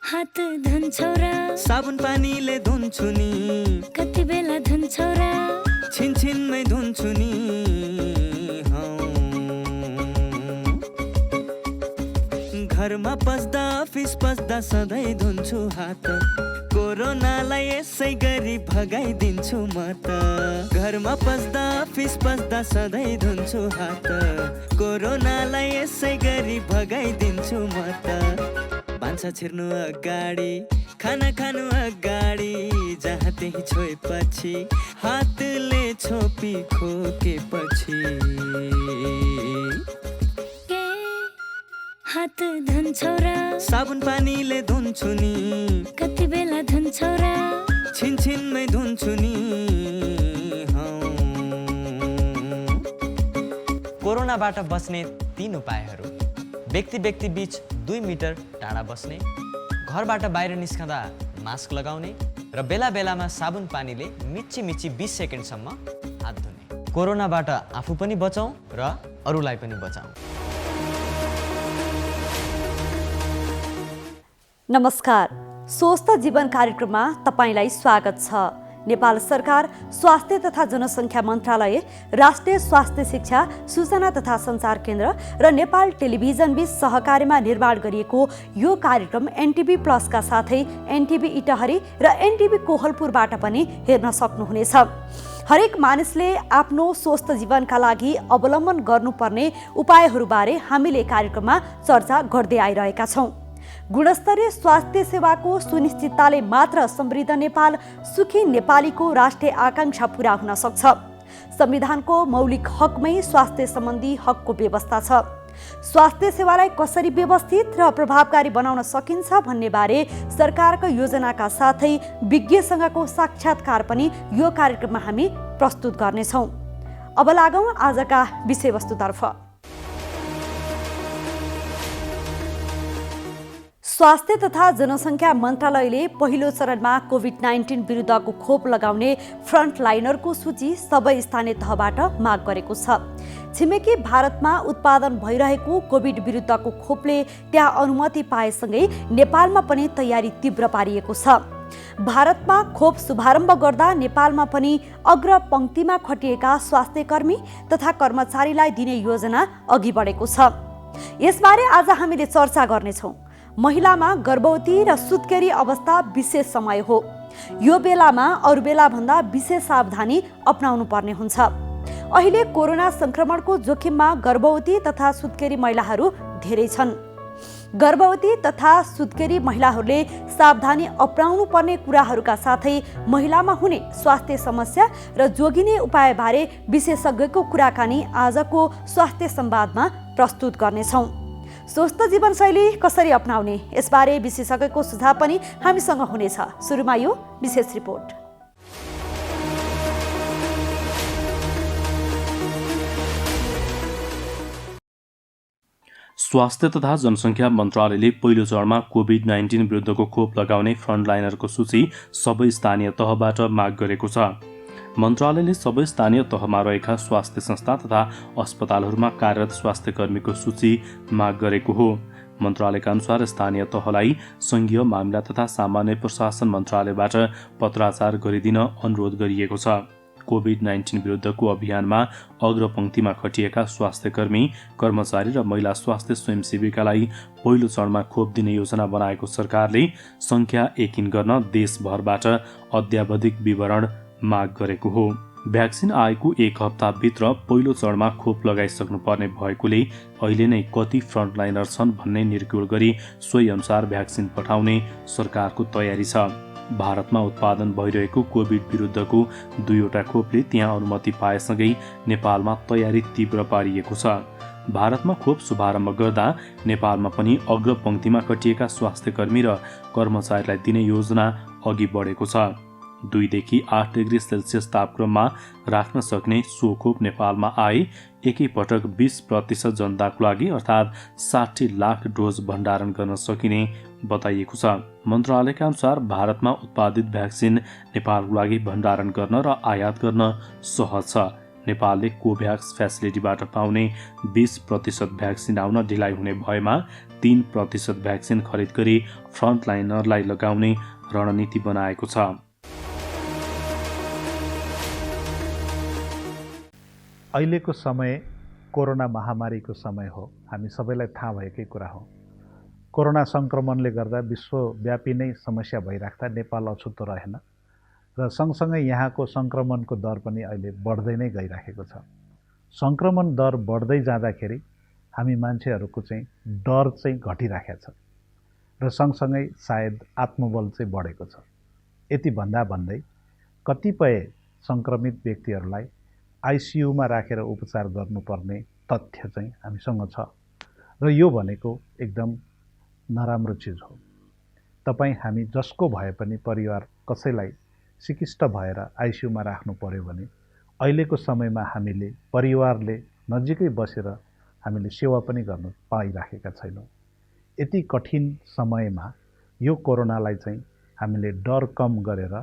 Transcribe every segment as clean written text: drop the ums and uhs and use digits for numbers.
हात धुन्छौ र साबुन पानीले धुन्छु नि कति बेला धुन्छौ र छिनछिनमै धुन्छु नि घरमा पस्दा अफिस पस्दा सधैँ धुन्छु हात कोरोनालाई यसै गरी भगाइदिन्छु म त घरमा पस्दा अफिस पस्दा सधैँ धुन्छु हात कोरोनालाई यसै गरी भगाइदिन्छु म त भान्सा छिर्नु अगाडि खाना खानु अगाडि जहाँ त्यही छोएपछि हातले छोपी खोकेपछि हात धुन्छौ र साबुन पानीले धुन्छु नि कति बेला धुन्छौ र छिनछिनमै धुन्छु नि कोरोनाबाट बच्ने 3 उपायहरू। व्यक्ति बीच 2 मिटर टाढा बस्ने, घरबाट बाहिर निस्कँदा मास्क लगाउने र बेला बेलामा साबुन पानीले मिच्ची 20 सेकेन्डसम्म हात धुने। कोरोनाबाट आफू पनि बचौँ र अरूलाई पनि बचाउँ। नमस्कार, स्वस्थ जीवन कार्यक्रममा तपाईलाई स्वागत छ। नेपाल सरकार स्वास्थ्य तथा जनसङ्ख्या मन्त्रालय, राष्ट्रिय स्वास्थ्य शिक्षा सूचना तथा सञ्चार केन्द्र र नेपाल टेलिभिजन बीच सहकार्यमा निर्माण गरिएको यो कार्यक्रम एनटिभी प्लसका साथै एनटिभी इटहरी र एनटिभी कोहलपुरबाट पनि हेर्न सक्नुहुनेछ। हरेक मानिसले आफ्नो स्वस्थ जीवनका लागि अवलम्बन गर्नुपर्ने उपायहरूबारे हामीले कार्यक्रममा चर्चा गर्दै आइरहेका छौँ। गुणस्तरीय स्वास्थ्य सेवाको सुनिश्चितताले मात्र समृद्ध नेपाल, सुखी नेपालीको राष्ट्रिय आकांक्षा पूरा हुन सक्छ। संविधानको मौलिक हकमै स्वास्थ्य सम्बन्धी हकको व्यवस्था छ। स्वास्थ्य सेवालाई कसरी व्यवस्थित र प्रभावकारी बनाउन सकिन्छ भन्ने बारे सरकारको योजनाका साथै विज्ञसँगको साक्षात्कार पनि यो कार्यक्रममा हामी प्रस्तुत गर्नेछौँ। अब लागौँ आजका विषयवस्तुतर्फ। स्वास्थ्य तथा जनसङ्ख्या मन्त्रालयले पहिलो चरणमा कोभिड-19 विरुद्धको खोप लगाउने फ्रन्टलाइनरको सूची सबै स्थानीय तहबाट माग गरेको छ। छिमेकी भारतमा उत्पादन भइरहेको कोभिड विरुद्धको खोपले त्यहाँ अनुमति पाएसँगै नेपालमा पनि तयारी तीव्र पारिएको छ। भारतमा खोप शुभारम्भ गर्दा नेपालमा पनि अग्र पङ्क्तिमा खटिएका स्वास्थ्यकर्मी तथा कर्मचारीलाई दिने योजना अघि बढेको छ। यसबारे आज हामीले चर्चा गर्नेछौँ। महिलामा गर्भवती र सुत्केरी अवस्था विशेष समय हो। यो बेलामा अरू बेला भन्दा विशेष सावधानी अपनाउनु पर्ने हुन्छ। अहिले कोरोना संक्रमणको जोखिममा गर्भवती तथा सुत्केरी महिलाहरू धेरै छन्। गर्भवती तथा सुत्केरी महिलाहरूले सावधानी अपनाउनु पर्ने कुराहरूका साथै महिलामा हुने स्वास्थ्य समस्या र जोगिने उपायबारे विशेषज्ञको कुराकानी आजको स्वास्थ्य संवादमा प्रस्तुत गर्नेछौँ। स्वस्थ जीवनशैली कसरी अपनाउने, यसबारे विशेषज्ञको सुझाव पनि हामीसँग हुनेछ। सुरुमा यो विशेष रिपोर्ट। स्वास्थ्य तथा जनसङ्ख्या मन्त्रालयले पहिलो चरणमा कोभिड-19 विरुद्धको खोप लगाउने फ्रन्टलाइनरको सूची सबै स्थानीय तहबाट माग गरेको छ। मन्त्रालयले सबै स्थानीय तहमा रहेका स्वास्थ्य संस्था तथा अस्पतालहरूमा कार्यरत स्वास्थ्यकर्मीको सूची माग गरेको हो। मन्त्रालयका अनुसार स्थानीय तहलाई सङ्घीय मामिला तथा सामान्य प्रशासन मन्त्रालयबाट पत्राचार गरिदिन अनुरोध गरिएको छ। कोभिड-19 विरुद्धको अभियानमा अग्रपङ्क्तिमा खटिएका स्वास्थ्यकर्मी, कर्मचारी र महिला स्वास्थ्य स्वयंसेवीकालाई पहिलो चरणमा खोप दिने योजना बनाएको सरकारले सङ्ख्या एकिन गर्न देशभरबाट अद्यावधिक विवरण माग गरेको हो। भ्याक्सिन आएको 1 हप्ताभित्र पहिलो चरणमा खोप लगाइसक्नु पर्ने भएकोले अहिले नै कति फ्रन्टलाइनर छन् भन्ने निर्क्युल गरी सोही अनुसार भ्याक्सिन पठाउने सरकारको तयारी छ। भारतमा उत्पादन भइरहेको कोभिड विरुद्धको 2वटा खोपले त्यहाँ अनुमति पाएसँगै नेपालमा तयारी तीव्र पारिएको छ। भारतमा खोप शुभारम्भ गर्दा नेपालमा पनि अग्रपङ्क्तिमा खटिएका स्वास्थ्यकर्मी र कर्मचारीलाई दिने योजना अघि बढेको छ। 2 देखि 8 डिग्री सेल्सियस तापक्रममा राख्न सक्ने सो खोप नेपालमा आए एकैपटक 20% जनताको लागि अर्थात् 60 लाख डोज भण्डारण गर्न सकिने बताइएको छ। मन्त्रालयका अनुसार भारतमा उत्पादित भ्याक्सिन नेपालको लागि भण्डारण गर्न र आयात गर्न सहज छ। नेपालले कोभ्याक्स फेसिलिटीबाट पाउने 20% भ्याक्सिन आउन ढिलाइ हुने भएमा 3% भ्याक्सिन खरिद गरी फ्रन्टलाइनरलाई लगाउने रणनीति बनाएको छ। अहिलेको समय कोरोना महामारीको समय हो, हामी सबैलाई थाहा भएकै कुरा हो। कोरोना सङ्क्रमणले गर्दा विश्वव्यापी नै समस्या भइराख्दा नेपाल अछुतो रहेन र सँगसँगै यहाँको सङ्क्रमणको दर पनि अहिले बढ्दै नै गइराखेको छ। सङ्क्रमण दर बढ्दै जाँदाखेरि हामी मान्छेहरूको चाहिँ डर चाहिँ घटिराखेको छ र सँगसँगै सायद आत्मबल चाहिँ बढेको छ। यति भन्दै कतिपय सङ्क्रमित व्यक्तिहरूलाई आइसियुमा राखेर उपचार गर्नुपर्ने तथ्य चाहिँ हामीसँग छ र यो भनेको एकदम नराम्रो चिज हो। तपाईँ हामी जसको भए पनि परिवार कसैलाई सिकिष्ट भएर आइसियुमा राख्नु पर्यो भने अहिलेको समयमा हामीले परिवारले नजिकै बसेर हामीले सेवा पनि गर्न पाइराखेका छैनौँ। यति कठिन समयमा यो कोरोनालाई चाहिँ हामीले डर कम गरेर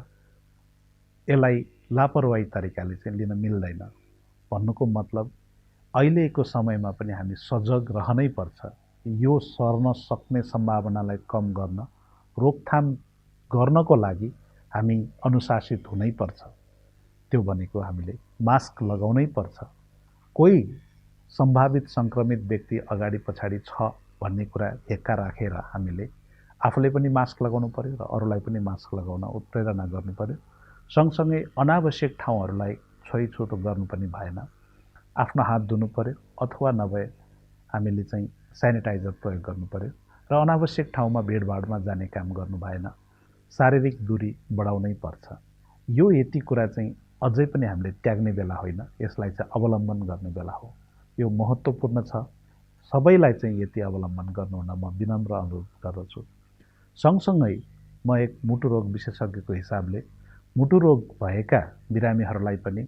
यसलाई लापरवाही तरिकाले चाहिँ लिन मिल्दैन। भन्नुको मतलब अहिलेको समयमा पनि हामी सजग रहनै पर्छ। यो सर्न सक्ने सम्भावनालाई कम गर्न, रोकथाम गर्नको लागि हामी अनुशासित हुनै पर्छ। त्यो भनेको हामीले मास्क लगाउनै पर्छ। कोही सम्भावित सङ्क्रमित व्यक्ति अगाडि पछाडि छ भन्ने कुरा हेक्का राखेर हामीले आफूले पनि मास्क लगाउनु पर्यो र अरूलाई पनि मास्क लगाउन उत्प्रेरणा गर्नु पर्यो। सँगसँगै अनावश्यक ठाउँहरूलाई छोइछोटो गर्नु पनि भएन। आफ्नो हात धुनु पर्यो अथवा नभए हामीले चाहिँ सेनिटाइजर प्रयोग गर्नु पर्यो र अनावश्यक ठाउँमा भिडभाडमा जाने काम गर्नु भएन। शारीरिक दूरी बढाउनै पर्छ। यो यति कुरा चाहिँ अझै पनि हामीले त्याग्ने बेला होइन, यसलाई चाहिँ अवलम्बन गर्ने बेला हो। यो महत्त्वपूर्ण छ। सबैलाई चाहिँ यति अवलम्बन गर्नुहुन म विनम्र अनुरोध गर्दछु। सँगसँगै म एक मुटु रोग विशेषज्ञको हिसाबले मुटु रोग भएका बिरामीहरूलाई पनि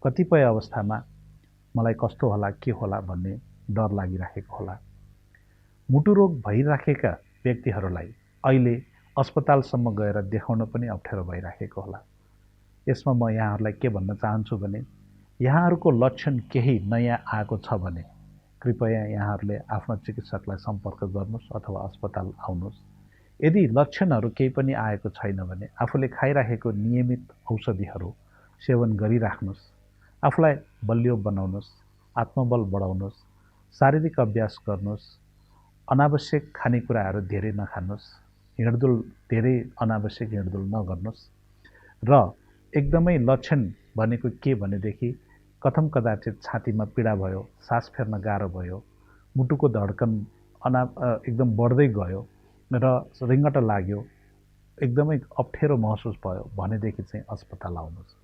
कतिपय अवस्थामा मलाई कस्तो होला के होला भन्ने डर लागिराखेको होला। मुटु रोग भइराखेका व्यक्तिहरूलाई अहिले अस्पतालसम्म गएर देखाउन पनि अप्ठ्यारो भइराखेको होला। यसमा म यहाँहरूलाई के भन्न चाहन्छु भने यहाँहरूको लक्षण केही नयाँ आएको छ भने कृपया यहाँहरूले आफ्नो चिकित्सकलाई सम्पर्क गर्नुहोस् अथवा अस्पताल आउनुहोस्। यदि लक्षणहरू केही पनि आएको छैन भने आफूले खाइराखेको नियमित औषधिहरू सेवन गरिराख्नुहोस्। आफूलाई बलियो बनाउनुहोस्, आत्मबल बढाउनुहोस्, शारीरिक अभ्यास गर्नुहोस्, अनावश्यक खानेकुराहरू धेरै नखानुहोस्, हिँडडुल धेरै अनावश्यक हिँडडुल नगर्नुहोस् र एकदमै लक्षण भनेको के भनेदेखि कथम कदाचित छातीमा पीडा भयो, सास फेर्न गाह्रो भयो, मुटुको धड्कन एकदम बढ्दै गयो र रिङ्गटा लाग्यो, एकदमै अप्ठ्यारो महसुस भयो भनेदेखि चाहिँ अस्पताल आउनुहोस्।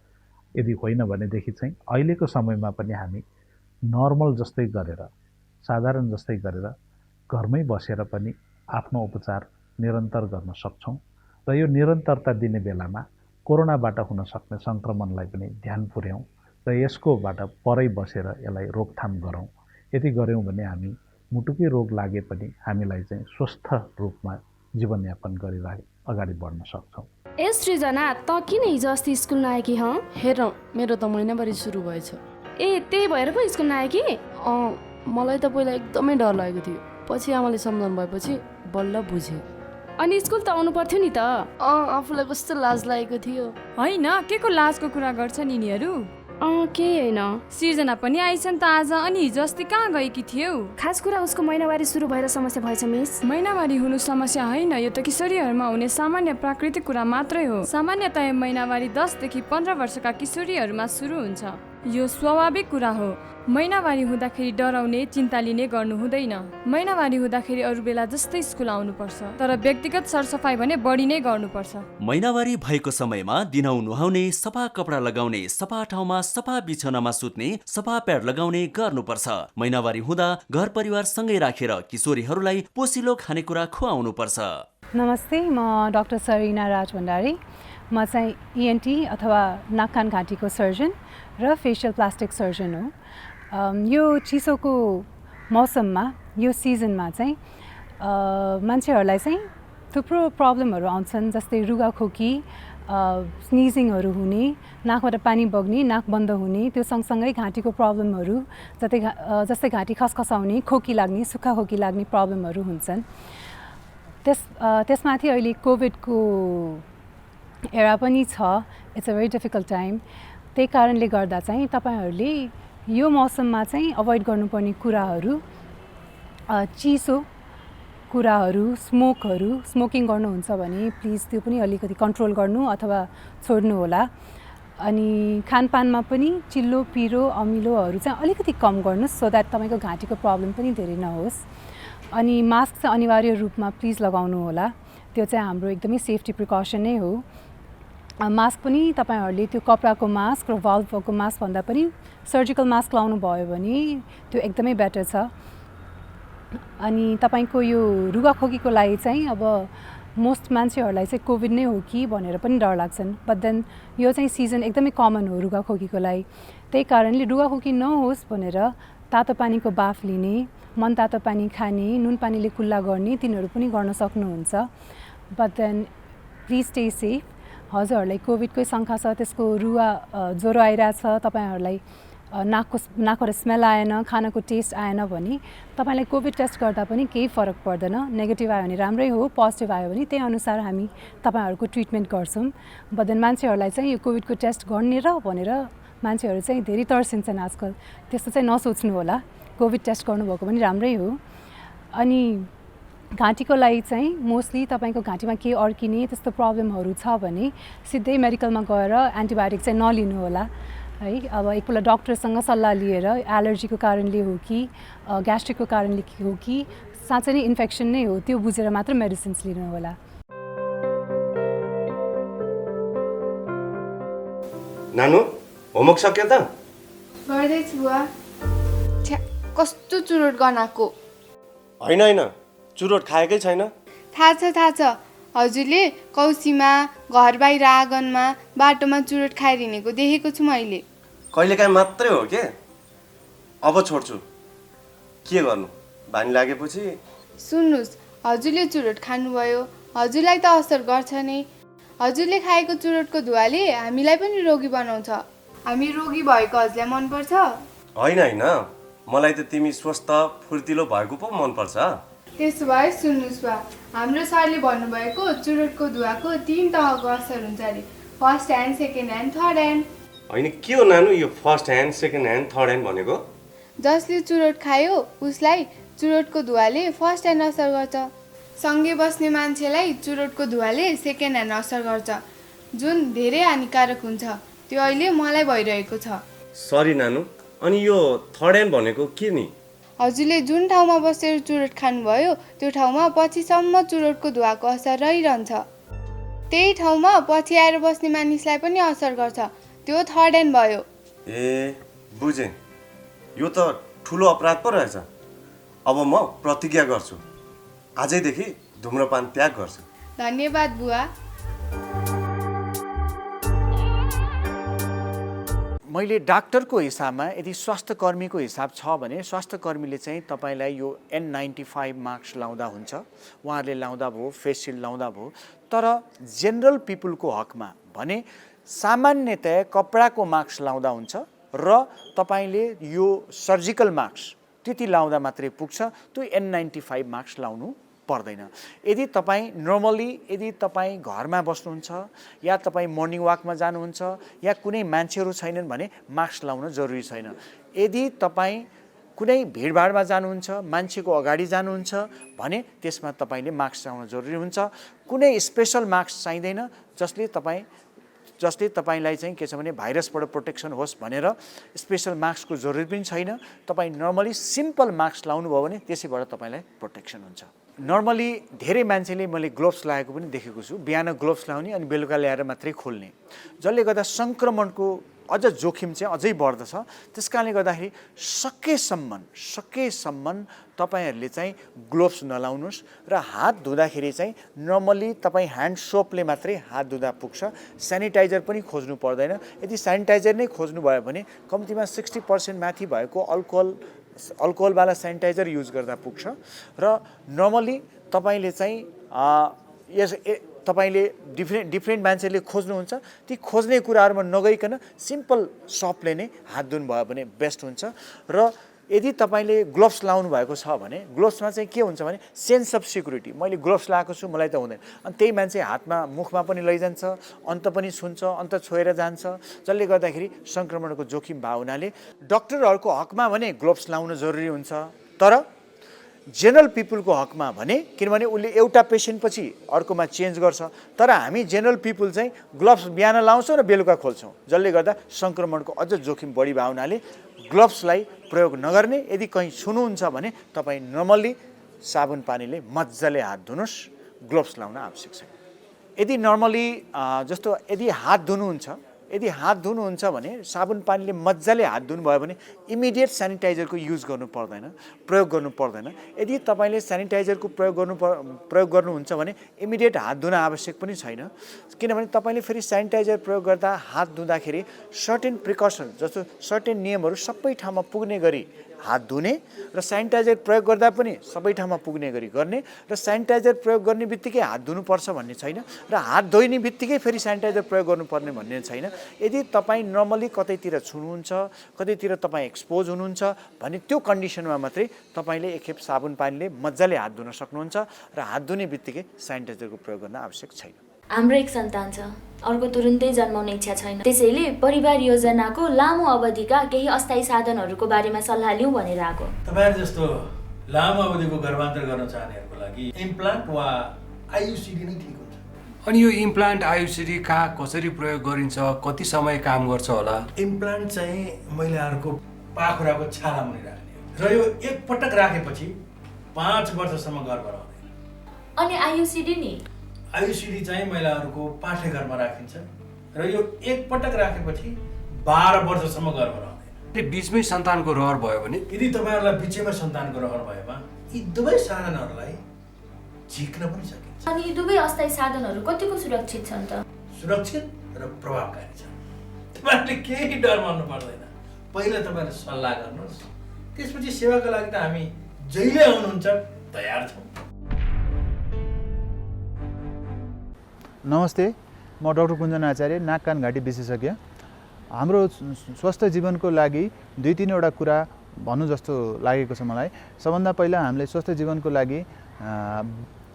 यदि होइन भनेदेखि चाहिँ अहिलेको समयमा पनि हामी नर्मल जस्तै गरेर, साधारण जस्तै गरेर घरमै बसेर पनि आफ्नो उपचार निरन्तर गर्न सक्छौँ र यो निरन्तरता दिने बेलामा कोरोनाबाट हुन सक्ने सङ्क्रमणलाई पनि ध्यान पुर्याउँ र यसकोबाट परै बसेर यसलाई रोकथाम गरौँ। यति गऱ्यौँ भने हामी मुटुकै रोग लागे पनि हामीलाई चाहिँ स्वस्थ रूपमा जीवनयापन गरेर अगाडि बढ्न सक्छौँ। ए सृजना, त किन हिजो अस्ति स्कुल नआएकी हँ? हेर, मेरो त महिनाभरि सुरु भएछ। ए त्यही भएर पो स्कुल नआएकी? मलाई त पहिला एकदमै डर लागेको थियो, पछि आमाले सम्झाउनु भएपछि बल्ल बुझेँ। अनि स्कुल त आउनु पर्थ्यो नि त। आफूलाई कस्तो लाज लागेको थियो। होइन, के को लाजको कुरा गर्छन् यिनीहरू? केही होइन। सृजना पनि आइछन् त आज। अनि हिजो अस्ति कहाँ गएकी थियौ? खास कुरा उसको महिनावारी सुरु भएर समस्या भएछ मिस। महिनावारी हुनु समस्या होइन, यो त किशोरीहरूमा हुने सामान्य प्राकृतिक कुरा मात्रै हो। सामान्यतया महिनावारी 10 देखि 15 वर्षका किशोरीहरूमा सुरु हुन्छ। यो स्वाभाविक कुरा हो। महिनावारी हुँदाखेरि डराउने, चिन्ता लिने गर्नु हुँदैन। महिनावारी हुँदाखेरि अरू बेला जस्तै स्कुल आउनुपर्छ, तर व्यक्तिगत सरसफाइ भने बढी नै गर्नुपर्छ। महिनावारी भएको समयमा दिनौ नुहाउने, सफा कपडा लगाउने, सफा ठाउँमा सफा बिछौनामा सुत्ने, सफा प्याड लगाउने गर्नुपर्छ। महिनावारी हुँदा घर परिवार सँगै राखेर किशोरीहरूलाई पोसिलो खानेकुरा खुवाउनुपर्छ। नमस्ते, म डाक्टर सरिना राज भण्डारी। म चाहिँ ENT अथवा नाक कान घाँटीको सर्जन र फेसियल प्लास्टिक सर्जन हो। यो चिसोको मौसममा, यो सिजनमा चाहिँ मान्छेहरूलाई चाहिँ थुप्रो प्रब्लमहरू आउँछन्, जस्तै रुगाखोकी, स्निजिङहरू हुने, नाकबाट पानी बग्ने, नाक बन्द हुने, त्यो सँगसँगै घाँटीको प्रब्लमहरू जस्तै घाँटी खसखसाउने, खोकी लाग्ने, सुक्खा खोकी लाग्ने प्रब्लमहरू हुन्छन्। त्यसमाथि अहिले कोभिडको एरा पनि छ। It's a very difficult time. त्यही कारणले गर्दा चाहिँ तपाईँहरूले यो मौसममा चाहिँ अभोइड गर्नुपर्ने कुराहरू चिसो कुराहरू, स्मोकिङ गर्नुहुन्छ भने प्लिज त्यो पनि अलिकति कन्ट्रोल गर्नु अथवा छोड्नु होला। अनि खानपानमा पनि चिल्लो, पिरो, अमिलोहरू चाहिँ अलिकति कम गर्नुहोस् सो द्याट तपाईँको घाँटीको प्रब्लम पनि धेरै नहोस्। अनि मास्क चाहिँ अनिवार्य रूपमा प्लिज लगाउनु होला। त्यो चाहिँ हाम्रो एकदमै सेफ्टी प्रिकसन नै हो। मास्क पनि तपाईँहरूले त्यो कपडाको मास्क र भल्भको मास्क भन्दा पनि सर्जिकल मास्क लाउनु भयो भने त्यो एकदमै बेटर छ। अनि तपाईँको यो रुगाखोकीको लागि चाहिँ अब मोस्ट मान्छेहरूलाई चाहिँ कोभिड नै हो कि भनेर पनि डर लाग्छन्। बट देन यो चाहिँ सिजन एकदमै कमन हो रुगाखोकीको लागि। त्यही कारणले रुगाखोकी नहोस् भनेर तातो पानीको बाफ लिने, मन तातो पानी खाने, नुन पानीले कुल्ला गर्ने, तिनीहरू पनि गर्न सक्नुहुन्छ। But then please stay safe. हजुरहरूलाई कोभिडकै शङ्का छ, त्यसको ज्वरो आइरहेछ, तपाईँहरूलाई नाकबाट स्मेल आएन, खानाको टेस्ट आएन भने तपाईँलाई कोभिड टेस्ट गर्दा पनि केही फरक पर्दैन। नेगेटिभ आयो भने राम्रै हो, पोजिटिभ आयो भने त्यही अनुसार हामी तपाईँहरूको ट्रिटमेन्ट गर्छौँ। बट देन मान्छेहरूलाई चाहिँ यो कोभिडको टेस्ट गर्ने र भनेर मान्छेहरू चाहिँ धेरै तर्सिन्छन् आजकल। त्यस्तो चाहिँ नसोच्नु होला। कोभिड टेस्ट गर्नुभएको पनि राम्रै हो। अनि घाँटीको लागि चाहिँ मोस्टली तपाईँको घाँटीमा केही अड्किने त्यस्तो प्रब्लमहरू छ भने सिधै मेडिकलमा गएर एन्टिबायोटिक चाहिँ नलिनु होला है। अब एकपल्ट डक्टरसँग सल्लाह लिएर एलर्जीको कारणले हो कि ग्यास्ट्रिकको कारणले हो कि साँच्चै नै इन्फेक्सन नै हो त्यो बुझेर मात्र मेडिसिन्स लिनु होला। नानु होमवर्क सक्यो त? गर्दैछु बुवा। कस्तो चुरोट गनाएको। होइन चुरोट खाएकै छैन? थाहा छ। हजुरले कौसीमा, घर बाहिर आँगनमा, बाटोमा चुरोट खाएर हिँडेको देखेको छु मैले। कहिलेकाहीँ मात्रै हो के? अब छोड्छु। के गर्नु, बानी लागेपछि। सुन्नुहोस्, हजुरले चुरोट खानुभयो, हजुरलाई त असर गर्छ नै। हजुरले खाएको चुरोटको धुवाले हामीलाई पनि रोगी बनाउँछ। हामी रोगी भएको हजुरलाई मनपर्छ? होइन, मलाई त तिमी स्वस्थ फुर्तिलो भएको पो मनपर्छ। त्यसो भए सुन्नुहोस् बा, हाम्रो सरले भन्नुभएको चुरोटको धुवाको 3 तहको असर हुन्छ अरे। First hand, second hand, third hand. होइन के हो नानु यो first hand, second hand, third hand भनेको? जसले चुरोट खायो उसलाई चुरोटको धुवाले फर्स्ट ह्यान्ड असर गर्छ। सँगै बस्ने मान्छेलाई चुरोटको धुवाले सेकेन्ड ह्यान्ड असर गर्छ, जुन धेरै हानिकारक हुन्छ। त्यो अहिले मलाई भइरहेको छ। सरी नानु, अनि यो थर्ड ह्यान्ड भनेको के नि? हजुरले जुन ठाउँमा बसेर चुरोट खानुभयो त्यो ठाउँमा पछिसम्म चुरोटको धुवाको असर रहिरहन्छ। त्यही ठाउँमा पछि आएर बस्ने मानिसलाई पनि असर गर्छ। त्यो थर्ड ह्यान्ड भयो। ए बुझेँ, यो त ठुलो अपराध पो रहेछ। अब म प्रतिज्ञा गर्छु, आजैदेखि धुम्रपान त्याग गर्छु। धन्यवाद बुवा। मैले डाक्टरको हिसाबमा यदि स्वास्थ्य कर्मीको हिसाब छ भने स्वास्थ्य कर्मीले चाहिँ तपाईँलाई यो N95 मास्क लाउँदा हुन्छ, उहाँहरूले लाउँदा भयो, फेस सिल्ड लाउँदा भयो। तर जेनरल पिपुलको हकमा भने सामान्यतया कपडाको मास्क लाउँदा हुन्छ र तपाईँले यो सर्जिकल मास्क त्यति लाउँदा मात्रै पुग्छ। त्यो N95 मास्क लाउनु पर्दैन। यदि तपाईँ नर्मली यदि तपाईँ घरमा बस्नुहुन्छ या तपाईँ मर्निङ वाकमा जानुहुन्छ या कुनै मान्छेहरू छैनन् भने मास्क लाउन जरुरी छैन। यदि तपाईँ कुनै भिडभाडमा जानुहुन्छ, मान्छेको अगाडि जानुहुन्छ भने त्यसमा तपाईँले मास्क लाउन जरुरी हुन्छ। कुनै स्पेसल मास्क चाहिँदैन जसले तपाईँलाई चाहिँ के छ भने भाइरसबाट प्रोटेक्सन होस् भनेर स्पेसल मास्कको जरुरी पनि छैन। तपाईँ नर्मली सिम्पल मास्क लाउनुभयो भने त्यसैबाट तपाईँलाई प्रोटेक्सन हुन्छ। नर्मली धेरै मान्छेले मैले ग्लोभ्स लगाएको पनि देखेको छु। बिहान ग्लोभ्स लगाउने अनि बेलुका ल्याएर मात्रै खोल्ने, जसले गर्दा सङ्क्रमणको अझ जोखिम चाहिँ अझै बढ्दछ। त्यस कारणले गर्दाखेरि सकेसम्म तपाईँहरूले चाहिँ ग्लोभ्स नलाउनुहोस् र हात धुँदाखेरि चाहिँ नर्मली तपाईँ ह्यान्ड सोपले मात्रै हात धुँदा पुग्छ। सेनिटाइजर पनि खोज्नु पर्दैन। यदि सेनिटाइजर नै खोज्नुभयो भने कम्तीमा 60% माथि भएको अल्कोहलवाला सेनिटाइजर युज गर्दा पुग्छ। र नर्मली तपाईँले चाहिँ तपाईँले डिफ्रेन्ट मान्छेले खोज्नुहुन्छ, ती खोज्ने कुराहरूमा नगइकन सिम्पल सपले नै हात धुनुभयो भने बेस्ट हुन्छ। र यदि तपाईँले ग्लोभ्स लाउनु भएको छ भने ग्लोभ्समा चाहिँ के हुन्छ भने सेन्स अफ सिक्युरिटी, मैले ग्लोभ्स लगाएको छु मलाई त हुँदैन, अनि त्यही मान्छे हातमा मुखमा पनि लैजान्छ, अन्त पनि छुन्छ, अन्त छोएर जान्छ, जसले गर्दाखेरि सङ्क्रमणको जोखिम भएको हुनाले डक्टरहरूको हकमा भने ग्लोभ्स लाउनु जरुरी हुन्छ। तर जेनरल पिपुलको हकमा भने किनभने उसले एउटा पेसेन्टपछि अर्कोमा चेन्ज गर्छ, तर हामी जेनरल पिपुल चाहिँ ग्लोभ्स बिहान लाउँछौँ र बेलुका खोल्छौँ, जसले गर्दा सङ्क्रमणको अझ जोखिम बढी भएको हुनाले ग्लोभ्सलाई प्रयोग नगर्ने। यदि कहीँ छुनुहुन्छ भने तपाईँ नर्मल्ली साबुन पानीले मजाले हात धुनुहोस्, ग्लोभ्स लाउन आवश्यक छैन। यदि नर्मली जस्तो यदि हात धुनुहुन्छ भने साबुन पानीले मजाले हात धुनुभयो भने इमिडिएट सेनिटाइजरको युज प्रयोग गर्नु पर्दैन। यदि तपाईँले सेनिटाइजरको प्रयोग गर्नुहुन्छ भने इमिडिएट हात धुन आवश्यक पनि छैन, किनभने तपाईँले फेरि सेनिटाइजर प्रयोग गर्दा हात धुँदाखेरि सर्टेन प्रिकसन जस्तो सर्टेन नियमहरू सबै ठाउँमा पुग्ने गरी हात धुने र सेनिटाइजर प्रयोग गर्दा पनि सबै ठाउँमा पुग्ने गरी गर्ने, र सेनिटाइजर प्रयोग गर्ने बित्तिकै हात धुनुपर्छ भन्ने छैन, र हात धोइने बित्तिकै फेरि सेनिटाइजर प्रयोग गर्नुपर्ने भन्ने छैन। यदि तपाईँ नर्मली कतैतिर छुनुहुन्छ, कतैतिर तपाईँ एक्सपोज हुनुहुन्छ भने त्यो कन्डिसनमा मात्रै तपाईँले एकखेप साबुन पानीले मजाले हात धुन सक्नुहुन्छ र हात धुने बित्तिकै सेनिटाइजरको प्रयोग गर्न आवश्यक छैन। हाम्रो एक सन्तान छ, अर्को तुरुन्तै जन्माउने इच्छा छैन, त्यसैले परिवार योजनाको लामो अवधिका केही अस्थायी साधनहरूको बारेमा सल्लाह लिउँ भनेर आएको। तपाईहरु जस्तो लामो अवधिको गर्भान्तर गर्न चाहनेहरूको लागि इम्प्लान्ट वा आयुसिडी नै ठिक हुन्छ। अनि यो इम्प्लान्ट आयुसिडी कहाँ कसरी प्रयोग गरिन्छ, कति समय काम गर्छ होला? इम्प्लान्ट चाहिँ महिलाहरूको पाखुराको छाला मुनि राख्ने र यो एक पटक राखेपछि 5 वर्षसम्म गर्भ रहँदैन। अनि आयुसिडी नि? आयुसिडी चाहिँ महिलाहरूको पाठेघरमा राखिन्छ र यो एक पटक राखेपछि 12 वर्षसम्म गर्भ रहँदैन। बीचमै सन्तानको रहर भयो भने? यदि तपाईँहरूलाई बिचैमा सन्तानको रहर भएमा यी दुवै साधनहरूलाई झिक्न पनि सकिन्छ। अनि यी दुवै अस्थायी साधनहरू कतिको सुरक्षित छन् त? सुरक्षित र प्रभावकारी छन्। तपाईँहरूले केही डर मान्नु पर्दैन। पहिला तपाईँहरूले सल्लाह गर्नुहोस्, त्यसपछि सेवाको लागि त हामी जहिले आउनुहुन्छ तयार छौँ। नमस्ते, म डाक्टर कुञ्जन आचार्य, नाक कान घाँटी विशेषज्ञ। हाम्रो स्वस्थ जीवनको लागि 2-3वटा कुरा भन्नु जस्तो लागेको छ मलाई। सबभन्दा पहिला हामीले स्वस्थ जीवनको लागि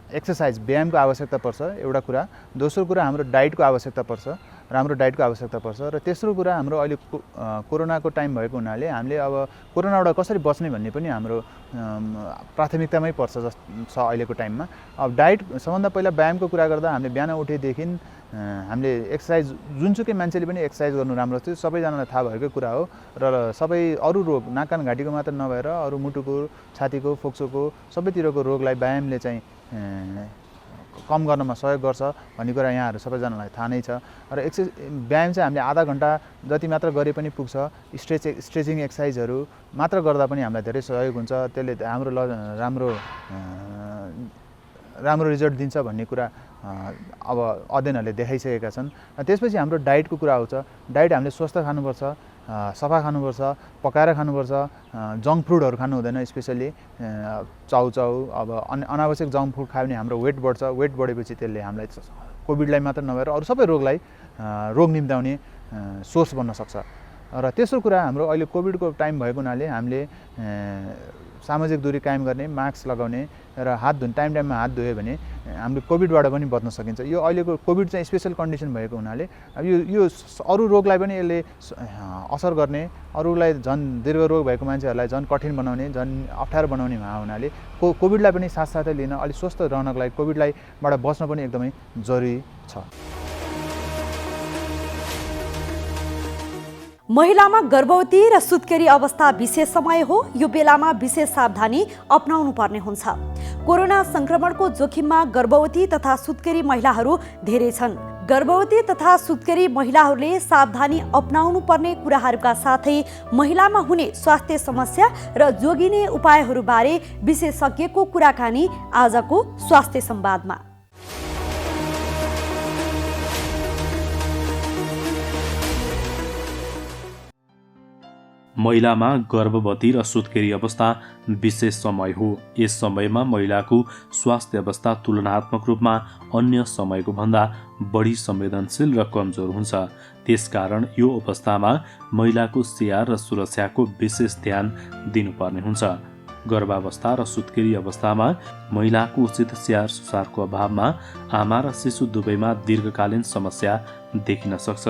एक्सर्साइज व्यायामको आवश्यकता पर्छ, एउटा कुरा। दोस्रो कुरा हाम्रो डाइटको आवश्यकता पर्छ, राम्रो डाइटको आवश्यकता पर्छ। र तेस्रो कुरा हाम्रो अहिले कोरोनाको टाइम भएको हुनाले हामीले अब कोरोनाबाट कसरी बच्ने भन्ने पनि हाम्रो प्राथमिकतामै पर्छ छ अहिलेको टाइममा। अब डाइट सबभन्दा पहिला व्यायामको कुरा गर्दा हामीले बिहान उठेदेखि हामीले एक्सर्साइज जुनसुकै मान्छेले पनि एक्सर्साइज गर्नु राम्रो थियो, सबैजनालाई थाहा भएको कुरा हो। र सबै अरू रोग नाक कान घाँटीको मात्र नभएर अरू मुटुको, छातीको, फोक्सोको सबैतिरको रोगलाई व्यायामले चाहिँ कम गर्नमा सहयोग गर्छ भन्ने कुरा यहाँहरू सबैजनालाई थाहा नै छ। र व्यायाम चाहिँ हामीले आधा घन्टा जति मात्र गरे पनि पुग्छ। स्ट्रेचिङ एक्सर्साइजहरू मात्र गर्दा पनि हामीलाई धेरै सहयोग हुन्छ, त्यसले हाम्रो राम्रो रिजल्ट दिन्छ भन्ने कुरा अब अध्ययनहरूले देखाइसकेका छन्। त्यसपछि हाम्रो डाइटको कुरा आउँछ। डाइट हामीले स्वस्थ खानुपर्छ, सफा खानुपर्छ, पकाएर खानुपर्छ, जङ्क फुडहरू खानु हुँदैन। स्पेसली चाउचाउ, अब अनावश्यक जङ्क फुड खायो भने हाम्रो वेट बढ्छ। वेट बढेपछि त्यसले हामीलाई कोभिडलाई मात्र नभएर अरू सबै रोग निम्त्याउने सोर्स बन्न सक्छ। र तेस्रो कुरा हाम्रो अहिले कोभिडको टाइम भएको हुनाले हामीले सामाजिक दूरी कायम गर्ने, मास्क लगाउने र टाइममा हात धोयो भने हामीले कोभिडबाट पनि बच्न सकिन्छ। यो अहिलेको कोभिड चाहिँ स्पेसल कन्डिसन भएको हुनाले अब यो अरू रोगलाई पनि यसले असर गर्ने, अरूलाई झन् दीर्घ रोग भएको मान्छेहरूलाई झन् कठिन बनाउने, झन् अप्ठ्यारो बनाउने हुनाले कोभिडलाई पनि साथसाथै लिन अलिक स्वस्थ रहनको लागि कोभिडबाट बच्न पनि एकदमै जरुरी छ। महिलामा गर्भवती र सुत्केरी अवस्था विशेष समय हो। यो बेलामा विशेष सावधानी अपनाउनु पर्ने हुन्छ। कोरोना संक्रमणको जोखिममा गर्भवती तथा सुत्केरी महिलाहरू धेरै छन्। गर्भवती तथा सुत्केरी महिलाहरूले सावधानी अपनाउनु पर्ने कुराहरूका साथै महिलामा हुने स्वास्थ्य समस्या र जोगिने उपायहरूबारे विशेषज्ञको कुराकानी आजको स्वास्थ्य संवादमा। महिलामा गर्भवती र सुत्केरी अवस्था विशेष समय हो। यस समयमा महिलाको स्वास्थ्य अवस्था तुलनात्मक रूपमा अन्य समयको भन्दा बढी संवेदनशील र कमजोर हुन्छ। त्यसकारण यो अवस्थामा महिलाको स्याहार र सुरक्षाको विशेष ध्यान दिनुपर्ने हुन्छ। गर्भावस्था र सुत्केरी अवस्थामा महिलाको उचित स्याहार सुसारको अभावमा आमा र शिशु दुवैमा दीर्घकालीन समस्या देखिन सक्छ।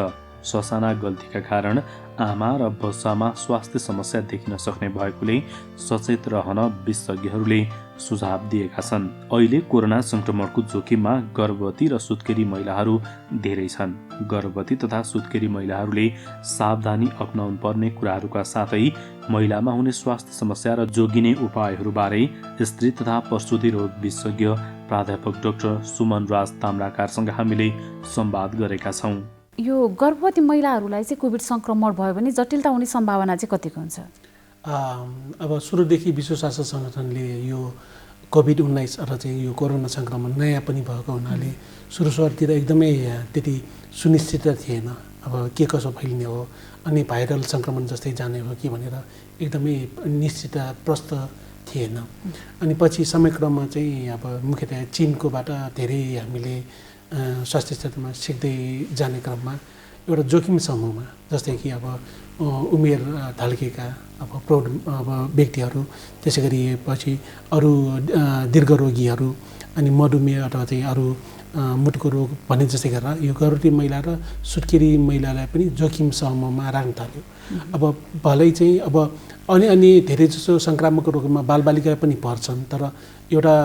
ससाना गल्तीका कारण आमा र बच्चामा स्वास्थ्य समस्या देखिन सक्ने भएकोले सचेत रहन विशेषज्ञहरूले सुझाव दिएका छन्। अहिले कोरोना संक्रमणको जोखिममा गर्भवती र सुत्केरी महिलाहरू धेरै छन्। गर्भवती तथा सुत्केरी महिलाहरूले सावधानी अपनाउनु पर्ने कुराहरूका साथै महिलामा हुने स्वास्थ्य समस्या र जोगिने उपायहरूबारे स्त्री तथा प्रसुति रोग विशेषज्ञ प्राध्यापक डाक्टर सुमन राज ताम्राकारसँग हामीले संवाद गरेका छौँ। यो गर्भवती महिलाहरूलाई चाहिँ कोभिड संक्रमण भयो भने जटिलता हुने सम्भावना चाहिँ कतिको हुन्छ? अब सुरुदेखि विश्व स्वास्थ्य सङ्गठनले यो कोभिड-19 अथवा चाहिँ यो कोरोना संक्रमण नयाँ पनि भएको हुनाले सुरुतिर एकदमै त्यति सुनिश्चित थिएन अब के कसो फैलिने हो अनि भाइरल संक्रमण जस्तै जाने हो कि भनेर एकदमै निश्चित प्रस्त थिएन। अनि पछि समयक्रममा चाहिँ अब मुख्यतया चीनकोबाट धेरै हामीले स्वास्थ्य क्षेत्रमा सिक्दै जाने क्रममा एउटा जोखिम समूहमा जस्तै कि अब उमेर ढल्केका अब प्रौढ अब व्यक्तिहरू, त्यसै गरी पछि अरू दीर्घरोगीहरू अनि मधुमेह अथवा चाहिँ अरू मुटुको रोग भन्ने जस्तै गरेर यो गर्भवती महिला र सुत्केरी महिलालाई पनि जोखिम समूहमा राख्न थाल्यो। अब भलै चाहिँ अब अनि धेरै जसो सङ्क्रामक रोगमा बालबालिका पनि पर्छन्, तर एउटा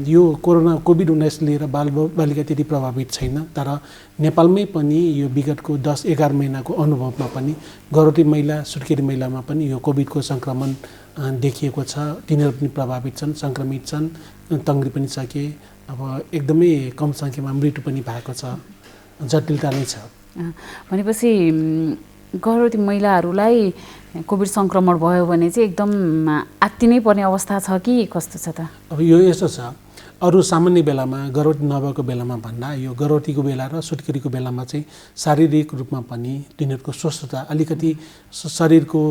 यो कोरोना कोभिड-19 लिएर बालबालिका त्यति प्रभावित छैन। तर नेपालमै पनि यो विगतको 10-11 महिनाको अनुभवमा पनि गर्भवती महिला सुत्केरी महिलामा पनि यो कोभिडको सङ्क्रमण देखिएको छ। तिनीहरू पनि प्रभावित छन्, सङ्क्रमित छन्, तङ्ग्री पनि सके। अब एकदमै कम सङ्ख्यामा मृत्यु पनि भएको छ। जटिलता नै छ। भनेपछि गर्भवती महिलाहरूलाई कोभिड सङ्क्रमण भयो भने चाहिँ एकदम आत्तिनै पर्ने अवस्था छ कि कस्तो छ त? अब यो यस्तो छ, अरू सामान्य बेलामा गर्भवती नभएको बेलामा भन्दा यो गर्भवतीको बेला र सुत्केरीको बेलामा चाहिँ शारीरिक रूपमा पनि तिनीहरूको स्वस्थता अलिकति शरीरको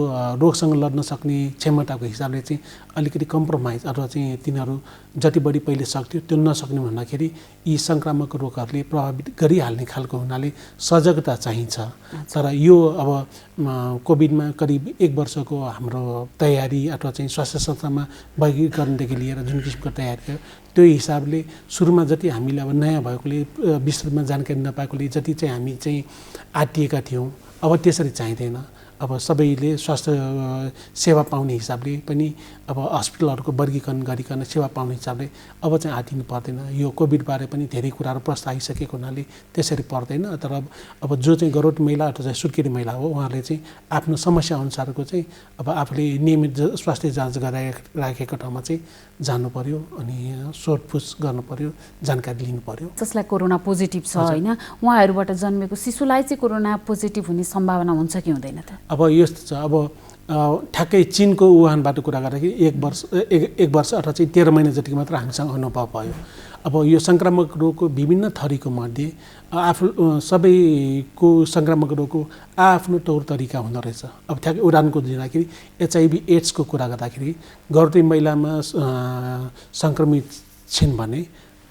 रोगसँग लड्न सक्ने क्षमताको हिसाबले चाहिँ अलिकति कम्प्रोमाइज अथवा चाहिँ तिनीहरू जति बढी पहिले सक्थ्यो त्यो नसक्ने भन्दाखेरि यी सङ्क्रामक रोगहरूले प्रभावित गरिहाल्ने खालको हुनाले सजगता चाहिन्छ। तर यो अब कोभिडमा करिब 1 वर्षको हाम्रो तयारी अथवा चाहिँ स्वास्थ्य संस्थामा वर्गीकरणदेखि लिएर जुन किसिमको तयारी त्यो हिसाबले सुरुमा जति हामीले अब नयाँ भएकोले विस्तृतमा जानकारी नपाएकोले जति चाहिँ हामी चाहिँ आत्तिएका थियौँ अब त्यसरी चाहिँदैन। अब सबैले स्वास्थ्य सेवा पाउने हिसाबले पनि अब हस्पिटलहरूको वर्गीकरण गरिकन सेवा पाउने हिसाबले अब चाहिँ आत्तिनु पर्दैन। यो कोभिडबारे पनि धेरै कुराहरू प्रश्न आइसकेको हुनाले त्यसरी पर्दैन। तर अब जो चाहिँ गर्भवती महिला अथवा चाहिँ सुत्केरी महिला हो उहाँहरूले चाहिँ आफ्नो समस्या अनुसारको चाहिँ अब आफूले नियमित स्वास्थ्य जाँच गराइराखेको ठाउँमा चाहिँ जानु पर्यो अनि सोधपुछ गर्नु पर्यो, जानकारी लिनु पर्यो। जसलाई कोरोना पोजिटिभ छ होइन, उहाँहरूबाट जन्मेको शिशुलाई चाहिँ कोरोना पोजिटिभ हुने सम्भावना हुन्छ कि हुँदैन त? अब यस्तो छ, अब ठ्याक्कै चीनको वुहानबाट कुरा गर्दाखेरि 1 वर्ष अथवा चाहिँ 13 महिना जतिको मात्र हामीसँग अनुभव भयो। अब यो सङ्क्रामक रोगको विभिन्न थरीको मध्ये सबैको सङ्क्रामक रोगको आफ्नो तौर तरिका हुँदो रहेछ। अब ठ्याक्कै उदाहरणको दिँदाखेरि HIV एड्सको कुरा गर्दाखेरि गर्भवती महिलामा सङ्क्रमित छिन् भने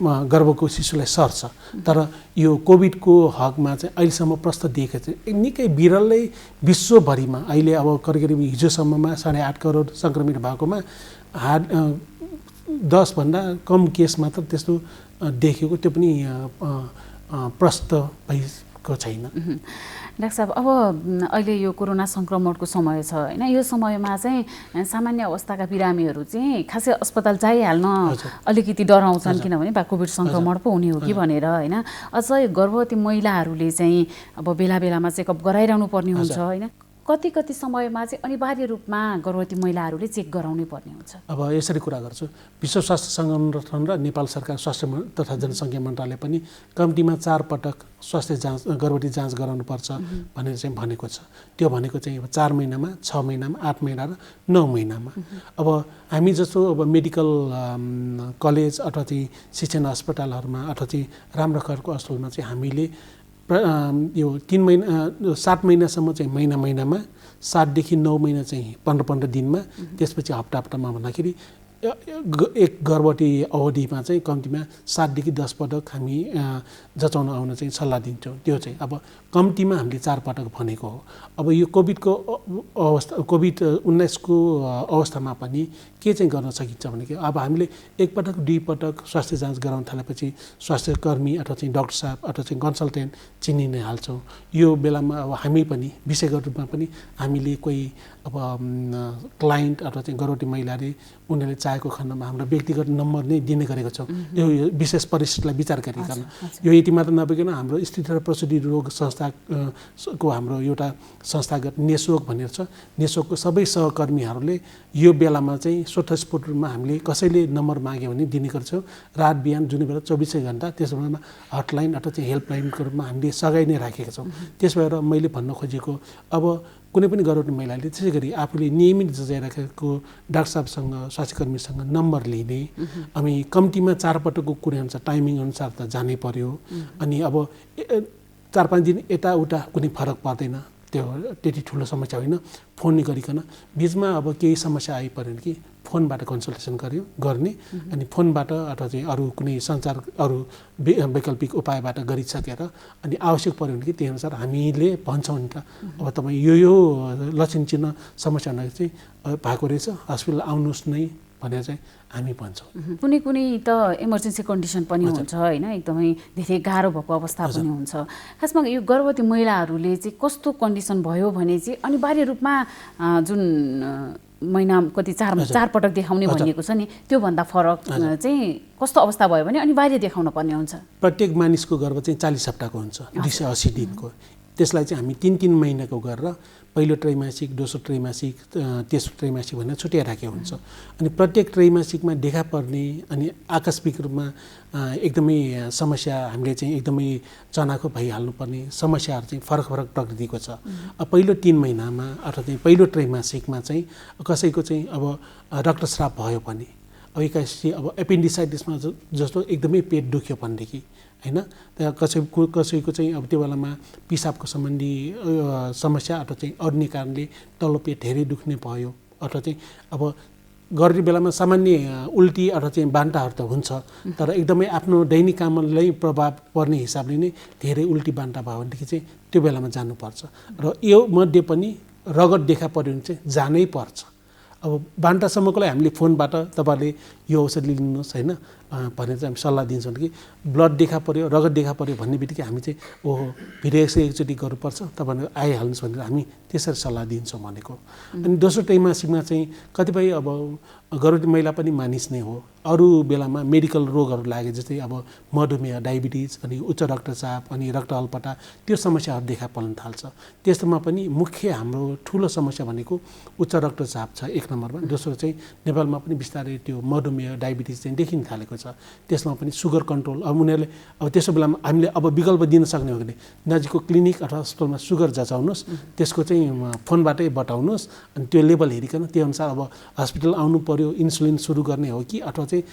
गर्भको शिशुलाई सर्छ। तर यो कोभिडको हकमा चाहिँ अहिलेसम्म प्रश्न दिएको चाहिँ निकै विरलै विश्वभरिमा अहिले अब करिब हिजोसम्ममा 8.5 करोड सङ्क्रमित भएकोमा 10 भन्दा कम केस मात्र त्यस्तो देखिएको, त्यो पनि प्रस्त भएको छैन। डाक्टर साहब, अब अहिले यो कोरोना सङ्क्रमणको समय छ होइन, यो समयमा चाहिँ सामान्य अवस्थाका बिरामीहरू चाहिँ खासै अस्पताल जाइहाल्न अलिकति डराउँछन्, किनभने कोभिड सङ्क्रमण पो हुने हो कि भनेर होइन। अझ गर्भवती महिलाहरूले चाहिँ अब बेला बेलामा चेकअप गराइरहनु पर्ने हुन्छ होइन। कति समयमा चाहिँ अनिवार्य रूपमा गर्भवती महिलाहरूले चेक गराउनै पर्ने हुन्छ? अब यसरी कुरा गर्छु, विश्व स्वास्थ्य सङ्गठन र नेपाल सरकार स्वास्थ्य तथा जनसङ्ख्या मन्त्रालय पनि कम्तीमा 4 पटक स्वास्थ्य जाँच गर्भवती जाँच गराउनुपर्छ भनेर चाहिँ भनेको छ। त्यो भनेको चाहिँ 4 महिनामा, 6 महिनामा, 8 महिना र 9 महिनामा। अब हामी जस्तो अब मेडिकल कलेज अथवा चाहिँ शिक्षण अस्पतालहरूमा अथवा चाहिँ राम्रो खालको अस्पतालमा चाहिँ हामीले यो 3 महिना 7 महिनासम्म चाहिँ महिनामा 7 देखि 9 महिना चाहिँ 15 दिनमा त्यसपछि हप्तामा भन्दाखेरि एक गर्भवती अवधिमा चाहिँ कम्तीमा 7 देखि 10 पटक हामी जचाउन आउन चाहिँ सल्लाह दिन्छौँ। त्यो चाहिँ अब कम्तीमा हामीले 4 पटक भनेको हो। अब यो कोभिडको अवस्था कोभिड-19 को अवस्थामा पनि के चाहिँ गर्न सकिन्छ भने अब हामीले 1 पटक 2 पटक स्वास्थ्य जाँच गराउन थालेपछि स्वास्थ्य कर्मी अथवा चाहिँ डाक्टर साहब अथवा चाहिँ कन्सल्टेन्ट चिनि नै हाल्छौँ। यो बेलामा अब हामी पनि विषयगत रूपमा पनि हामीले कोही अब क्लाइन्ट अथवा चाहिँ गर्भवती महिलाले उनीहरूले चाहेको खण्डमा हाम्रो व्यक्तिगत नम्बर नै दिने गरेको छौँ। यो विशेष परिस्थितिलाई विचार गरिकन यो यति मात्र नभइकन हाम्रो स्थिति र प्रसुति रोग संस्थाको हाम्रो एउटा संस्थागत नेसोक भनेर छ। नेसोकको सबै सहकर्मीहरूले यो बेलामा चाहिँ स्वतस्फूर्त रूपमा हामीले कसैले नम्बर माग्यो भने दिने गर्छौँ। रात बिहान जुनै बेला 24 घण्टा त्यस बेलामा हटलाइन अथवा चाहिँ हेल्पलाइनको रूपमा हामीले सघाइ नै राखेका छौँ। त्यस भएर मैले भन्न खोजेको अब कुनै पनि गर्भवती महिलाले त्यसै गरी आफूले नियमित जचाइराखेको डाक्टर साहबसँग स्वास्थ्यकर्मीसँग नम्बर लिने अनि कम्तीमा 4 पटकको कुनै अनुसार टाइमिङ अनुसार त जानै पर्यो। अनि अब 4-5 दिन यताउता कुनै फरक पर्दैन, त्यो त्यति ठुलो समस्या होइन। फोन गरिकन बिचमा अब केही समस्या आइपर्यो कि फोनबाट कन्सल्टेसन गर्ने अनि फोनबाट अथवा चाहिँ अरू कुनै सञ्चार अरू वैकल्पिक उपायबाट गरिसकेर अनि आवश्यक पर्यो भने कि त्यही अनुसार हामीले भन्छौँ नि त अब तपाईँ यो लक्षण चिन्ह समस्या हुँदा चाहिँ भएको रहेछ हस्पिटल आउनुहोस् नै भनेर चाहिँ हामी भन्छौँ। कुनै त इमर्जेन्सी कन्डिसन पनि हुन्छ होइन, एकदमै धेरै गाह्रो भएको अवस्था पनि हुन्छ। खासमा यो गर्भवती महिलाहरूले चाहिँ कस्तो कन्डिसन भयो भने चाहिँ अनिवार्य रूपमा जुन महिना कति 4 पटक देखाउने भनिएको छ नि त्योभन्दा फरक चाहिँ कस्तो अवस्था भयो भने अनिवार्य देखाउन पर्ने हुन्छ? प्रत्येक मानिसको गर्भ चाहिँ 40 हप्ताको हुन्छ, 280 दिनको। त्यसलाई चाहिँ हामी 3-3 महिनाको गरेर पहिलो त्रैमासिक, दोस्रो त्रैमासिक, तेस्रो त्रैमासिक भनेर छुट्याइराखेको हुन्छ। अनि प्रत्येक त्रैमासिकमा देखा पर्ने अनि आकस्मिक रूपमा एकदमै समस्या हामीले चाहिँ एकदमै चनाखो भइहाल्नुपर्ने समस्याहरू चाहिँ फरक प्रकृतिको छ। पहिलो 3 महिनामा अथवा चाहिँ पहिलो त्रैमासिकमा चाहिँ कसैको चाहिँ अब रक्तस्राव भयो भने अब एक्कासी अब एपेन्डिसाइटिसमा जस्तो एकदमै पेट दुख्यो भनेदेखि होइन, त्यहाँ कसैको चाहिँ अब त्यो बेलामा पिसाबको सम्बन्धी समस्या अथवा चाहिँ अड्ने कारणले तल्लो पेट धेरै दुख्ने भयो अथवा चाहिँ अब गर्ने बेलामा सामान्य उल्टी अथवा चाहिँ बान्ताहरू त हुन्छ, तर एकदमै आफ्नो दैनिक कामलाई प्रभाव पर्ने हिसाबले नै धेरै उल्टी बान्ता भयो भनेदेखि चाहिँ त्यो बेलामा जानुपर्छ। र यो मध्ये पनि रगत देखा पर्यो भने चाहिँ जानै पर्छ। अब बान्तासम्मकोलाई हामीले फोनबाट तपाईँहरूले यो औषधि लिनुहोस् होइन भनेर चाहिँ हामी सल्लाह दिन्छौँ कि ब्लड देखा पर्यो रगत देखा पर्यो भन्ने बित्तिकै हामी चाहिँ ओहो भिडियो एकचोटि गर्नुपर्छ तपाईँहरू आइहाल्नुहोस् भनेर हामी त्यसरी सल्लाह दिन्छौँ भनेको। अनि दोस्रो त्रैमासिकमा चाहिँ कतिपय अब गर्भवती महिला पनि मानिस नै हो, अरू बेलामा मेडिकल रोगहरू लागे जस्तै अब मधुमेह, डायबिटिज अनि उच्च रक्तचाप अनि रक्त अल्पता त्यो समस्याहरू देखा पर्न थाल्छ। त्यस्तोमा पनि मुख्य हाम्रो ठुलो समस्या भनेको उच्च रक्तचाप छ 1 नम्बरमा। दोस्रो चाहिँ नेपालमा पनि बिस्तारै त्यो मधुमेह डायबिटिज चाहिँ देखिन थालेको छ। त्यसमा पनि सुगर कन्ट्रोल अब उनीहरूले अब त्यसो बेलामा हामीले अब विकल्प दिन सक्ने हो भने नजिकको क्लिनिक अथवा अस्पतालमा सुगर जचाउनुहोस्, त्यसको चाहिँ फोनबाटै बताउनुहोस् अनि त्यो लेभल हेरिकन त्यो अनुसार अब हस्पिटल आउनु पर्यो, इन्सुलिन सुरु गर्ने हो कि अथवा चाहिँ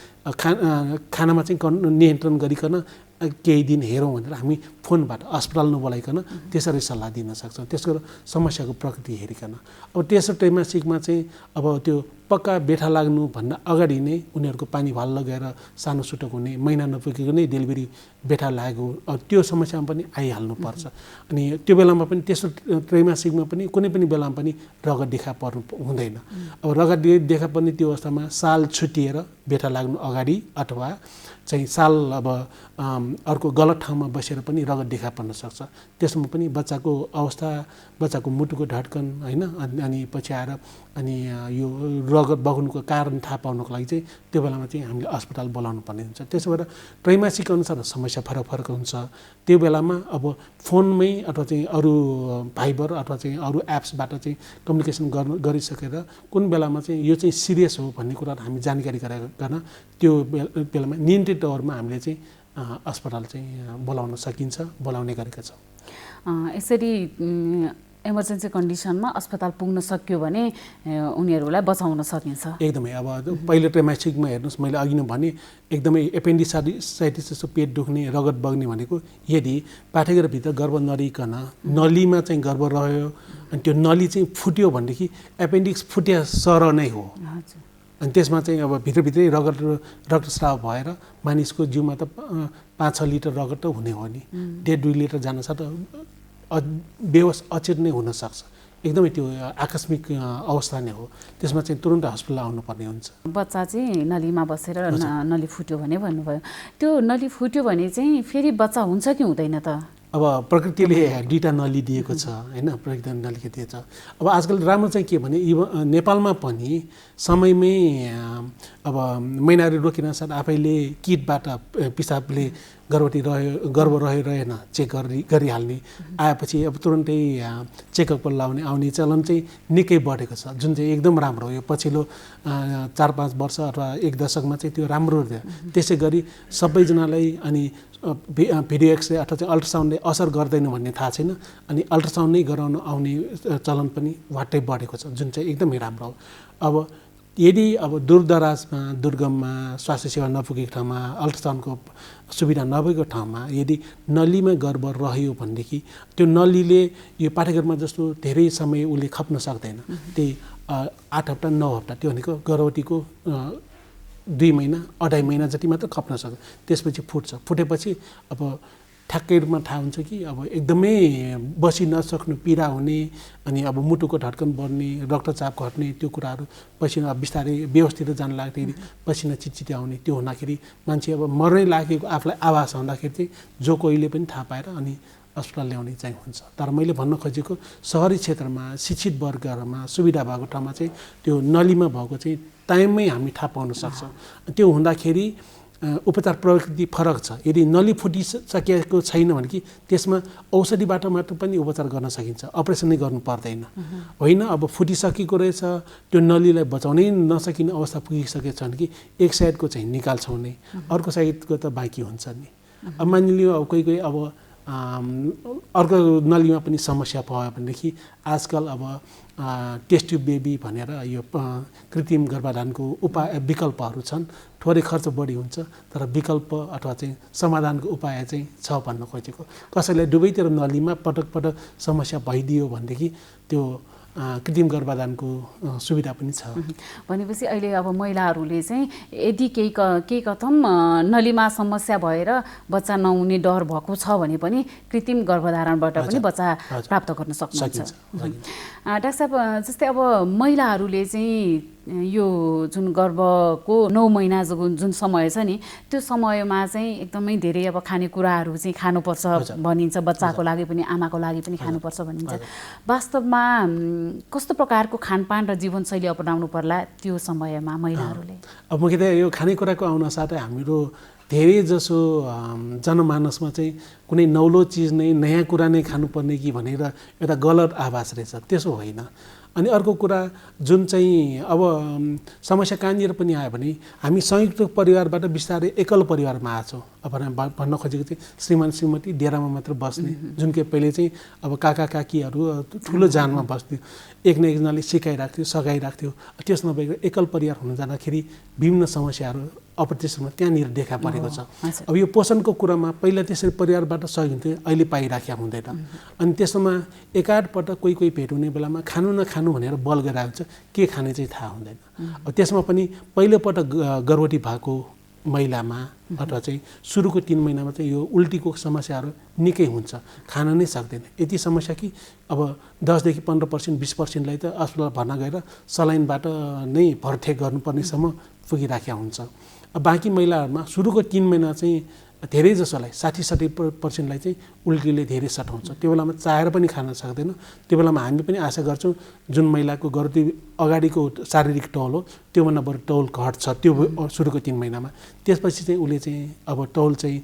खानामा चाहिँ नियन्त्रण गरिकन केही दिन हेरौँ भनेर हामी फोनबाट अस्पताल नबोलाइकन त्यसरी सल्लाह दिन सक्छौँ, त्यसको समस्याको प्रकृति हेरिकन। अब तेस्रो त्रैमासिकमा चाहिँ अब त्यो पक्का बेठा लाग्नु भन्दा अगाडि नै उनीहरूको पानी भाल लगेर सानो सुटक हुने, महिना नपुगेको नै डेलिभरी बेठा लागेको त्यो समस्यामा पनि आइहाल्नुपर्छ। अनि त्यो बेलामा पनि तेस्रो त्रैमासिकमा पनि कुनै पनि बेलामा पनि रगत देखा पर्नु हुँदैन। अब रगत देखा पर्ने त्यो अवस्थामा साल छुटिएर बेठा लाग्नु अगाडि अथवा चाहिँ साल अब अर्को गलत ठाउँमा बसेर पनि रगत देखा पर्न सक्छ। त्यसमा पनि बच्चाको अवस्था, बच्चाको मुटुको धड्कन होइन अनि पछि आएर अनि यो रगत बग्नुको कारण थाहा पाउनको लागि चाहिँ त्यो बेलामा चाहिँ हामीले अस्पताल बोलाउनु पर्ने हुन्छ। त्यसो भएर त्रैमासिक अनुसार समस्या फरक हुन्छ। त्यो बेलामा अब फोनमै अथवा चाहिँ अरू फाइबर अथवा चाहिँ अरू एप्सबाट चाहिँ कम्युनिकेसन गरिसकेर कुन बेलामा चाहिँ यो चाहिँ सिरियस हो भन्ने कुरा हामी जानकारी गराइकन त्यो बेलामा नियन्त्रित तवरमा हामीले चाहिँ अस्पताल चाहिँ बोलाउन सकिन्छ, बोलाउने गरेका छौँ। यसरी इमर्जेन्सी कन्डिसनमा अस्पताल पुग्न सक्यो भने उनीहरूलाई बचाउन सकिन्छ। एकदमै अब पहिलो ट्रेमाइसिकमा हेर्नुहोस्, मैले अघि नै भने एकदमै एपेन्डिसाइटिस जस्तो पेट दुख्ने रगत बग्ने भनेको यदि पाठेघरभित्र गर्भ नरिकन नलीमा चाहिँ गर्भ रह्यो अनि त्यो नली चाहिँ फुट्यो भनेदेखि एपेन्डिक्स फुट्या सर नै हो। अनि त्यसमा चाहिँ अब भित्रभित्रै रक्तस्राव भएर मानिसको जिउमा त 5-6 लिटर रगत त हुने हो नि, 1.5-2 लिटर जान सक्छ, बेहोस अचेत नै हुनसक्छ। एकदमै त्यो आकस्मिक अवस्था नै हो, त्यसमा चाहिँ तुरुन्त हस्पिटल आउनुपर्ने हुन्छ। बच्चा चाहिँ नलीमा बसेर नली फुट्यो भने भन्नुभयो, त्यो नली फुट्यो भने चाहिँ फेरि बच्चा हुन्छ कि हुँदैन त? अब प्रकृतिले 2टा नली दिएको छ होइन, प्रकृतिले नली दिएको छ। अब आजकल राम्रो चाहिँ के भने नेपालमा पनि समयमै अब महिनाहरू रोकिन साथ आफैले किटबाट पिसाबले गर्भ रह्यो रहेन चेक गरिहाल्ने, आएपछि अब तुरुन्तै चेकअप लाउने आउने चलन चाहिँ निकै बढेको छ, जुन चाहिँ एकदम राम्रो हो। यो पछिल्लो 4-5 वर्ष अथवा 1 दशकमा चाहिँ त्यो राम्रो थियो। त्यसै गरी सबैजनालाई अनि भिडियो एक्सरे अथवा चाहिँ अल्ट्रासाउन्डले असर गर्दैन भन्ने थाहा छैन, अनि अल्ट्रासाउन्ड नै गराउन आउने चलन पनि वाट्टै बढेको छ, जुन चाहिँ एकदमै राम्रो हो। अब यदि अब दूरदराजमा दुर्गममा स्वास्थ्य सेवा नपुगेको ठाउँमा अल्ट्रासाउन्डको सुविधा नभएको ठाउँमा यदि नलीमा गर्भ रह्यो भनेदेखि त्यो नलीले यो पाठेघरमा जस्तो धेरै समय उसले खप्न सक्दैन। त्यही 8 हप्ता 9 हप्ता, त्यो भनेको गर्भवतीको 2 महिना 2.5 महिना जति मात्र खप्न सक्छ, त्यसपछि फुट्छ। फुटेपछि अब ठ्याक्कै रूपमा थाहा हुन्छ कि अब एकदमै बसि नसक्नु, पीडा हुने, अनि अब मुटुको धड्कन बढ्ने, रक्तचाप घट्ने, त्यो कुराहरू पसिना बिस्तारै व्यवस्थित जान लाग्दाखेरि पसिना चिटचिटी आउने, त्यो हुँदाखेरि मान्छे अब मर्नै लागेको आफूलाई आवाज हुँदाखेरि चाहिँ जो कोहीले पनि थाहा पाएर अनि अस्पताल ल्याउने चाहिँ हुन्छ। तर मैले भन्न खोजेको सहरी क्षेत्रमा शिक्षित वर्गहरूमा सुविधा भएको ठाउँमा चाहिँ त्यो नलीमा भएको चाहिँ टाइममै हामी थाहा पाउन सक्छौँ। त्यो हुँदाखेरि उपचार प्रकृति फरक छ। यदि नली फुटिसकेको छैन भने कि त्यसमा औषधिबाट मात्र पनि उपचार गर्न सकिन्छ, अपरेसन नै गर्नु पर्दैन। होइन अब फुटिसकेको रहेछ, त्यो नलीलाई बचाउनै नसकिने अवस्था पुगिसकेको छ भने कि एक साइडको चाहिँ निकाल्छौँ नै, अर्को साइडको त बाँकी हुन्छ नि। अब मानिलियो अब कोही अब अर्को नलीमा पनि समस्या भयो भनेदेखि आजकल अब टेस्ट ट्युब बेबी भनेर यो कृत्रिम गर्भाधानको विकल्पहरू छन्। थोरै खर्च बढी हुन्छ तर विकल्प अथवा चाहिँ समाधानको उपाय चाहिँ छ भन्न खोजेको। कसैलाई दुवैतिर नलीमा पटक पटक समस्या भइदियो भनेदेखि त्यो कृत्रिम गर्भाधानको सुविधा पनि छ। भनेपछि अहिले अब महिलाहरूले चाहिँ यदि केही कथम नलीमा समस्या भएर बच्चा नहुने डर भएको छ भने पनि कृत्रिम गर्भधारणबाट पनि बच्चा प्राप्त गर्न सक्नुहुन्छ। डाक्टर साहब, जस्तै अब महिलाहरूले चाहिँ यो जुन गर्भको 9 महिना जुन समय छ नि, त्यो समयमा चाहिँ एकदमै धेरै अब खानेकुराहरू चाहिँ खानुपर्छ भनिन्छ, बच्चाको लागि पनि आमाको लागि पनि खानुपर्छ भनिन्छ। वास्तवमा कस्तो प्रकारको खानपान र जीवनशैली अपनाउनु पर्ला त्यो समयमा महिलाहरूले? अब मुख्यतः यो खानेकुराको आउन साथै हाम्रो धेरै जसो जनमानसमा चाहिँ कुनै नौलो चिज नै नयाँ कुरा नै खानुपर्ने कि भनेर एउटा गलत आभास रहेछ, त्यसो होइन। अनि अर्को कुरा जुन चाहिँ अब समस्या कहाँनिर पनि आयो भने हामी संयुक्त परिवारबाट बिस्तारै एकल परिवारमा आछौँ। अब भन्न खोजेको चाहिँ श्रीमान श्रीमती डेरामा मात्र बस्ने, जुन कि पहिले चाहिँ अब काका काकीहरू ठुलो जानमा बस्थ्यो, एक न एकजनाले सिकाइराख्थ्यो सघाइराख्थ्यो। त्यस नभएको एकल परिवार हुन जाँदाखेरि विभिन्न समस्याहरू अप्रत्यक्षमा त्यहाँनिर देखा परेको छ। अब यो पोषणको कुरामा पहिला त्यसरी परिवारबाट सहयोग हुन्थ्यो, अहिले पाइराखेका हुँदैन। अनि त्यसमा एकाधपटक कोही भेट हुने बेलामा खानु नखानु भनेर बल गरिरहेको हुन्छ, के खाने चाहिँ थाहा हुँदैन। अब त्यसमा पनि पहिलोपटक गर्भवती भएको महिलामा अथवा चाहिँ सुरुको 3 महिनामा चाहिँ यो उल्टीको समस्याहरू निकै हुन्छ, खान नै सक्दैन। यति समस्या कि अब 10 देखि 15% 20%लाई त अस्पताल भर्ना गएर सलाइनबाट नै भरठेक गर्नुपर्नेसम्म पुगिराखेका हुन्छ। बाँकी महिलाहरूमा सुरुको 3 महिना चाहिँ धेरै जसोलाई 60-70%लाई चाहिँ उल्टीले धेरै सताउँछ। त्यो बेलामा चाहेर पनि खान सक्दैन। त्यो बेलामा हामी पनि आशा गर्छौँ जुन महिलाको गर्भवती अगाडिको शारीरिक तौल हो त्योभन्दा बरु तौल घट्छ त्यो सुरुको 3 महिनामा। त्यसपछि चाहिँ उसले चाहिँ अब तौल चाहिँ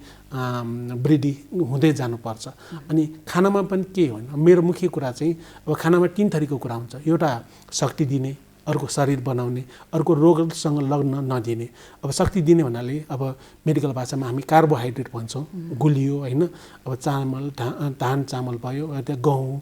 वृद्धि हुँदै जानुपर्छ। अनि खानामा पनि के होइन, मेरो मुख्य कुरा चाहिँ अब खानामा 3 थरीको कुरा हुन्छ। एउटा शक्ति दिने, अर्को शरीर बनाउने, अर्को रोगसँग लग्न नदिने। अब शक्ति दिने भन्नाले अब मेडिकल भाषामा हामी कार्बोहाइड्रेट भन्छौँ, गुलियो होइन। अब चामल धान चामल भयो, गहुँ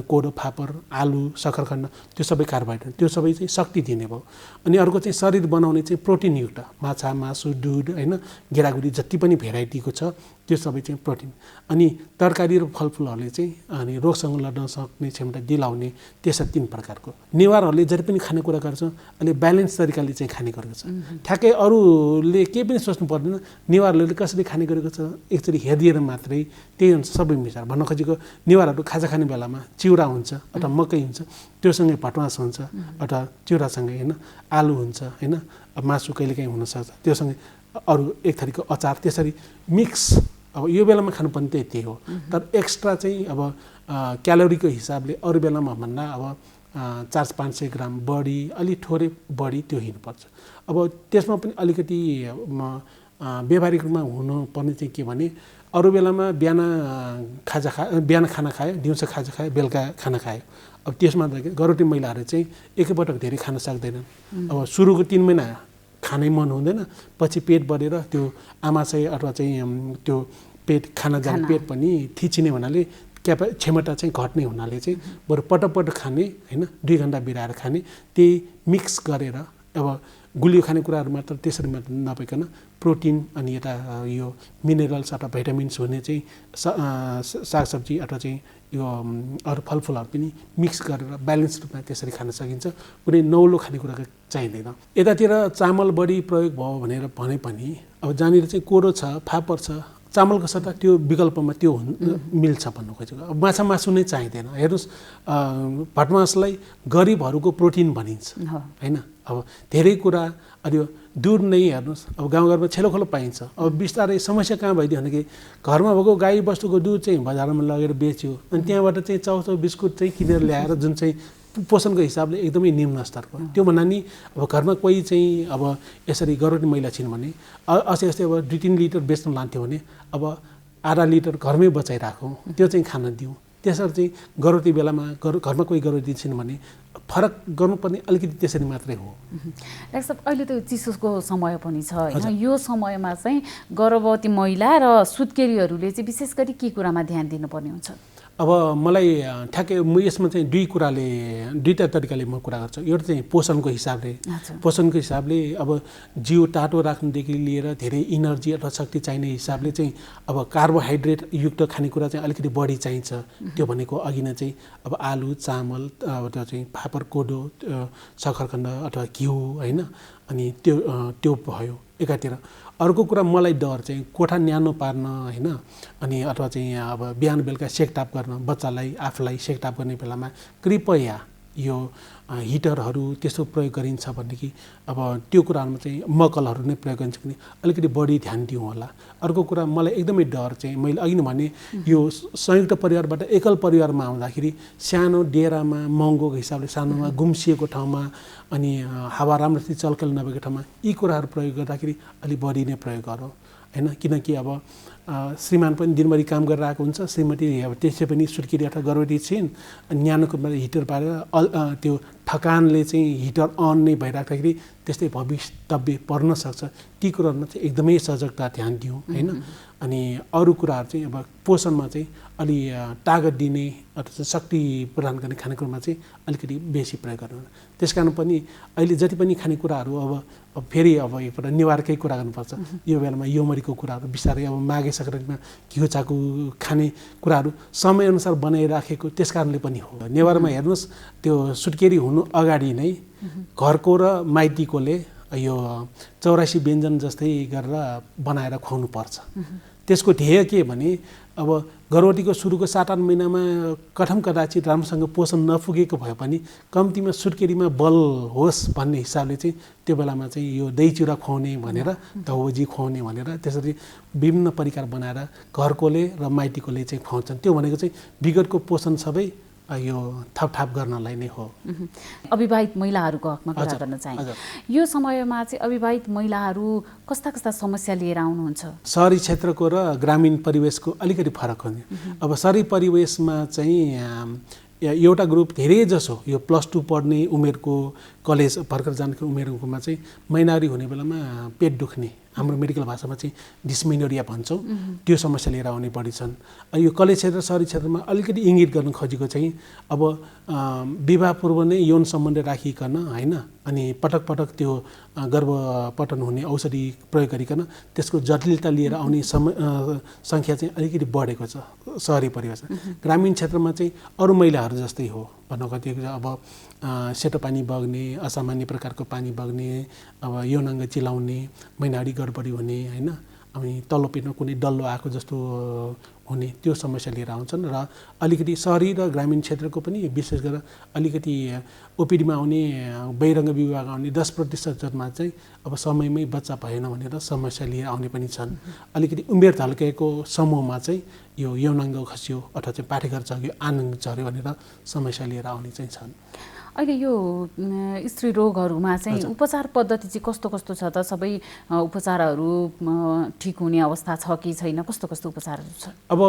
कोदो फापर आलु सक्खरखण्ड त्यो सबै कार्बोहाइड्रेट त्यो सबै चाहिँ शक्ति दिने भयो। अनि अर्को चाहिँ शरीर बनाउने चाहिँ प्रोटिनयुक्त माछा मासु दुध होइन गेडागुडी जति पनि भेराइटीको छ त्यो सबै चाहिँ प्रोटिन। अनि तरकारी र फलफुलहरूले चाहिँ अनि रोगसँग लड्न सक्ने क्षमता दिलाउने त्यसरी 3 प्रकारको। नेवारहरूले जति पनि खानेकुरा गर्छ अहिले ब्यालेन्स तरिकाले चाहिँ खाने गरेको छ। ठ्याक्कै अरूले केही पनि सोच्नु पर्दैन नेवारहरूले कसरी खाने गरेको छ एकचोटि हेरिदिएर मात्रै त्यही अनुसार सबै मिसार भन्न खोजेको नेवारहरू खाजा खाने बेलामा चिउरा हुन्छ अथवा मकै हुन्छ त्योसँगै भटमास हुन्छ अथवा चिउरासँगै होइन आलु हुन्छ होइन मासु कहिलेकाहीँ हुनसक्छ त्योसँगै अरू एक थरीको अचार त्यसरी मिक्स। अब यो बेलामा खानुपर्ने त्यही हो। तर एक्स्ट्रा चाहिँ अब क्यालोरीको हिसाबले अरू बेलामा भन्दा अब 400-500 ग्राम बढी अलि थोरै बढी त्यो हिँड्नुपर्छ। अब त्यसमा पनि अलिकति व्यावहारिक रूपमा हुनुपर्ने चाहिँ के भने अरू बेलामा बिहान खाना खायो दिउँसो खाजा खायो बेलुका खाना खायो। अब त्यसमा गरोटी महिलाहरू चाहिँ एकैपटक धेरै खान सक्दैनन्। अब सुरुको 3 महिना खानै मन हुँदैन पछि पेट बढेर त्यो आमाशय अथवा चाहिँ त्यो पेट खाना जाने पेट पनि थिचिने हुनाले क्षमता चाहिँ घट्ने हुनाले चाहिँ बरु पटक खाने होइन 2 घन्टा बिराएर खाने त्यही मिक्स गरेर अब गुलियो खानेकुराहरू मात्र त्यसरी मात्र नभइकन प्रोटिन अनि यता यो मिनरल्स अथवा भिटामिन्स हुने चाहिँ सागसब्जी अथवा चाहिँ यो अरू फलफुलहरू पनि मिक्स गरेर ब्यालेन्स रूपमा त्यसरी खान सकिन्छ। कुनै नौलो खानेकुरा चाहिँदैन। यतातिर चामल बढी प्रयोग भयो भनेर भने पनि अब जहाँनिर चाहिँ कोदो छ फापर छ चामलको सट्टा त्यो विकल्पमा त्यो मिल्छ भन्नु खोजेको। अब माछा मासु नै चाहिँदैन। हेर्नुहोस् भटमासलाई गरिबहरूको प्रोटिन भनिन्छ होइन। अब धेरै कुरा अनि दुध नै हेर्नुहोस् अब गाउँघरमा छेलोखोलो पाइन्छ। अब बिस्तारै समस्या कहाँ भइदियो भनेदेखि घरमा भएको गाई बस्तुको दुध चाहिँ बजारमा लगेर बेच्यो अनि त्यहाँबाट चाहिँ चाउचाउ बिस्कुट चाहिँ किनेर ल्याएर जुन चाहिँ पोषणको हिसाबले एकदमै निम्न स्तरको त्यो भन्दा नि अब घरमा कोही चाहिँ अब यसरी गरोटी महिला छिन् भने अस्ति अब 2-3 लिटर बेच्न लान्थ्यो भने अब आधा लिटर घरमै बचाइराखौँ त्यो चाहिँ खान दिउँ। त्यसरी चाहिँ गरोटी बेलामा घरमा कोही गरोटी छिन् भने फरक गर्नुपर्ने अलिकति त्यसरी मात्रै हो। डाक्टर साहब अहिले त चिसोको समय पनि छ होइन यो समयमा चाहिँ गर्भवती महिला र सुत्केरीहरूले चाहिँ विशेष गरी के कुरामा ध्यान दिनुपर्ने हुन्छ? अब मलाई ठ्याक्कै म यसमा चाहिँ 2 तरिकाले म कुरा गर्छु। एउटा चाहिँ पोषणको हिसाबले अब जिउ तातो राख्नुदेखि लिएर धेरै इनर्जी अथवा शक्ति चाहिने हिसाबले चाहिँ अब कार्बोहाइड्रेट युक्त खानेकुरा चाहिँ अलिकति बढी चाहिन्छ। त्यो भनेको अघि नै चाहिँ अब आलु चामल अब त्यो चाहिँ फापर कोदो सक्खरखण्ड अथवा घिउ होइन अनि त्यो भयो एकातिर। अर्को कुरा मलाई डर चाहिँ कोठा न्यानो पार्न होइन अनि अथवा चाहिँ अब बिहान बेलुका सेकताप गर्न बच्चालाई आफूलाई सेकताप गर्ने बेलामा कृपया यो हिटरहरू त्यस्तो प्रयोग गरिन्छ भनेदेखि अब त्यो कुराहरूमा चाहिँ मकलहरू नै प्रयोग गरिन्छ भने अलिकति बढी ध्यान दिउँ होला। अर्को कुरा मलाई एकदमै डर चाहिँ मैले अघि नै भने यो संयुक्त परिवारबाट एकल परिवारमा आउँदाखेरि सानो डेरामा महँगोको हिसाबले सानोमा गुम्सिएको ठाउँमा अनि हावा राम्रोसित चलखेल नभएको ठाउँमा यी कुराहरू प्रयोग गर्दाखेरि अलिक बढी नै प्रयोग गरौँ होइन। किनकि अब श्रीमान पनि दिनभरि काम गरेर आएको हुन्छ श्रीमती अब त्यसै पनि सुर्केरी अथवा गर्भवती छिन् अनि न्यानोको हिटर पारेर त्यो थकानले चाहिँ हिटर अन नै भइराख्दाखेरि त्यस्तै भविष्यतव्य पर्न सक्छ। ती कुराहरूमा चाहिँ एकदमै सजगता ध्यान दिउँ होइन। अनि अरू कुराहरू चाहिँ अब पोषणमा चाहिँ अलि तागत दिने अथवा शक्ति प्रदान गर्ने खानेकुरामा चाहिँ अलिकति बेसी प्रयोग गर्नु। त्यस कारण पनि अहिले जति पनि खानेकुराहरू अब फेरि अब एकपल्ट निवारकै कुरा गर्नुपर्छ। यो बेलामा योमरीको कुराहरू बिस्तारै अब माघे सङ्क्रान्तिमा घिउ चाकु खाने कुराहरू समयअनुसार बनाइराखेको त्यस कारणले पनि हो। नेवारमा हेर्नुहोस् त्यो सुत्केरी हुनु अगाडि नै घरको र माइतीकोले यो 84 व्यञ्जन जस्तै गरेर बनाएर खुवाउनु पर्छ। त्यसको ध्येय के भने अब गर्भवतीको सुरुको 7-8 महिनामा कठम कदाचित राम्रोसँग पोषण नपुगेको भए पनि कम्तीमा सुत्केरीमा बल होस् भन्ने हिसाबले चाहिँ त्यो बेलामा चाहिँ यो दही चिउरा खुवाउने भनेर दौजी खुवाउने भनेर त्यसरी विभिन्न परिकार बनाएर घरकोले र माइतीकोले चाहिँ खुवाउँछन्। त्यो भनेको चाहिँ विगतको पोषण सबै यो थपथाप गर्नलाई नै हो। अविवाहित महिलाहरूको हकमा कुरा गर्न चाहे यो समयमा चाहिँ अविवाहित महिलाहरू कस्ता कस्ता समस्या लिएर आउनुहुन्छ? सहरी क्षेत्रको र ग्रामीण परिवेशको अलिकति फरक हुने। अब सहरी परिवेशमा चाहिँ एउटा ग्रुप धेरै जसो यो +2 पढ्ने उमेरको कलेज भर्खर जाने उमेरकोमा चाहिँ महिनावारी हुने बेलामा पेट दुख्ने हाम्रो मेडिकल भाषामा चाहिँ डिस्मेनोरिया भन्छौँ, त्यो समस्या लिएर आउने बढी छन्। यो कलेज क्षेत्र सहरी क्षेत्रमा अलिकति इङ्गित गर्न खोजेको चाहिँ अब विवाह पूर्व नै यौन सम्बन्ध राखिकन होइन, अनि पटक पटक त्यो गर्भपतन हुने औषधि प्रयोग गरिकन त्यसको जटिलता लिएर आउने सङ्ख्या चाहिँ अलिकति बढेको छ सहरी परिवेशमा। ग्रामीण क्षेत्रमा चाहिँ अरू महिलाहरू जस्तै हो भन्न खोजेको छ। अब सेतो पानी बग्ने, असामान्य प्रकारको पानी बग्ने, अब यौनाङ्ग चिलाउने, महिनाडी गडबडी हुने होइन, अनि तल्लो पेटमा कुनै डल्लो आएको जस्तो हुने, त्यो समस्या लिएर आउँछन्। र अलिकति सहरी र ग्रामीण क्षेत्रको पनि विशेष गरेर अलिकति ओपिडीमा आउने, बहिरङ्ग विभागमा आउने 10% जनमा चाहिँ अब समयमै बच्चा भएन भनेर समस्या लिएर आउने पनि छन्। अलिकति उमेर ढल्केको समूहमा चाहिँ यो यौनाङ्ग खस्यो अथवा चाहिँ पाठेघर झर्यो, आनन्द झर्यो भनेर समस्या लिएर आउने चाहिँ छन्। अहिले यो स्त्री रोगहरूमा चाहिँ उपचार पद्धति चाहिँ कस्तो कस्तो छ त? सबै उपचारहरू ठिक हुने अवस्था छ कि छैन? कस्तो कस्तो उपचारहरू छ? अब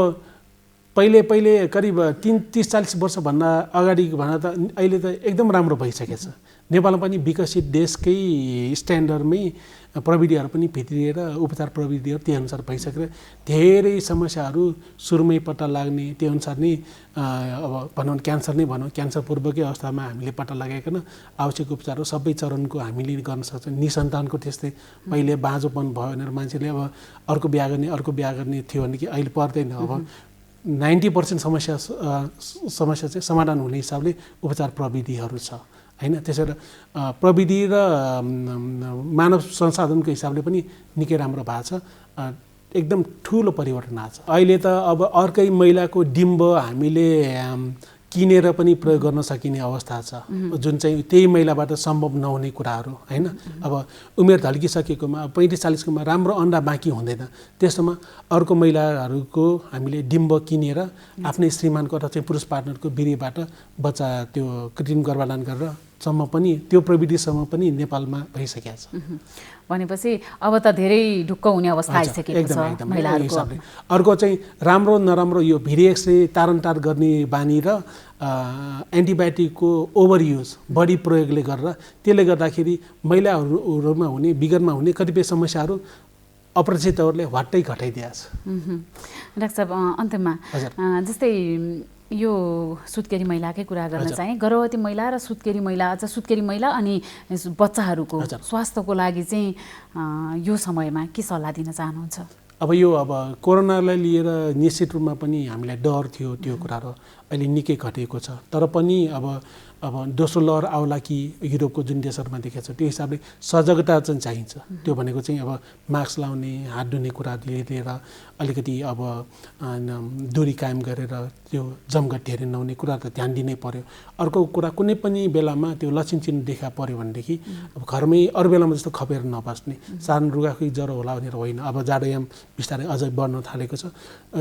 पहिले करिब 30-40 वर्षभन्दा अगाडि भन्दा त अहिले त एकदम राम्रो भइसकेको छ। नेपालमा पनि विकसित देशकै स्ट्यान्डर्डमै प्रविधिहरू पनि भित्रिएर उपचार प्रविधिहरू त्यही अनुसार भइसकेर धेरै समस्याहरू सुरुमै पत्ता लाग्ने, त्यो अनुसार नै अब भनौँ क्यान्सर नै भनौँ, क्यान्सर पूर्वकै अवस्थामा हामीले पत्ता लगाइकन आवश्यक उपचारहरू सबै चरणको हामीले गर्न सक्छौँ। निसन्तानको त्यस्तै पहिले बाँझोपन भयो भनेर मान्छेले अब अर्को बिहा गर्ने थियो भने कि अहिले पर्दैन। अब 90% समस्या चाहिँ समाधान हुने हिसाबले उपचार प्रविधिहरू छ होइन। त्यसैले प्रविधि र मानव संसाधनको हिसाबले पनि निकै राम्रो भएको छ, एकदम ठुलो परिवर्तन आएको छ। अहिले त अब अर्कै महिलाको डिम्ब हामीले किनेर पनि प्रयोग गर्न सकिने अवस्था छ, जुन चाहिँ त्यही महिलाबाट सम्भव नहुने कुराहरू होइन। अब उमेर ढल्किसकेकोमा 35-40कोमा राम्रो अन्डा बाँकी हुँदैन, त्यस्तोमा अर्को महिलाहरूको हामीले डिम्ब किनेर आफ्नै श्रीमानको अथवा चाहिँ पुरुष पार्टनरको वीर्यबाट बच्चा त्यो कृत्रिम गर्भधारण गरेर सम्म पनि त्यो प्रविधिसम्म पनि नेपालमा भइसकेको छ। भनेपछि अब त धेरै ढुक्क हुने अवस्था आइसकेको छ महिलाहरूको। अर्को चाहिँ राम्रो नराम्रो यो भिरिएक्सले तारनतार गर्ने बानी र एन्टिबायोटिकको ओभर युज बढी प्रयोगले गरेर त्यसले गर्दाखेरि महिलाहरूमा हुने विगतमा हुने कतिपय समस्याहरू अप्रत्याशित तौरले हट्टै घटाइदिएको छ। डाक्टर साहब अन्त्यमा जस्तै यो सुत्केरी महिलाकै कुरा गर्न चाहे, गर्भवती महिला र सुत्केरी महिला, अझ सुत्केरी महिला अनि बच्चाहरूको स्वास्थ्यको लागि चाहिँ यो समयमा के सल्लाह दिन चाहनुहुन्छ? अब कोरोनालाई लिएर निश्चित रूपमा पनि हामीलाई डर थियो, त्यो कुराहरू अहिले निकै घटेको छ। तर पनि अब दोस्रो लहर आउला कि युरोपको जुन देशहरूमा देखेको छ त्यो हिसाबले सजगता चाहिँ चाहिन्छ। त्यो भनेको चाहिँ अब मास्क लाउने, हात धुने कुराहरूले लिएर अलिकति अब दूरी कायम गरेर त्यो जमघट धेरै नहुने कुरा त ध्यान दिनै पर्यो। अर्को कुरा कुनै पनि बेलामा त्यो लक्षण चिन्ह देखा पर्यो भनेदेखि अब घरमै अरू बेलामा जस्तो खपेर नबस्ने, साधारण रुगाखोकी ज्वरो होला भनेर होइन, अब जाडोयाम बिस्तारै अझै बढ्न थालेको छ,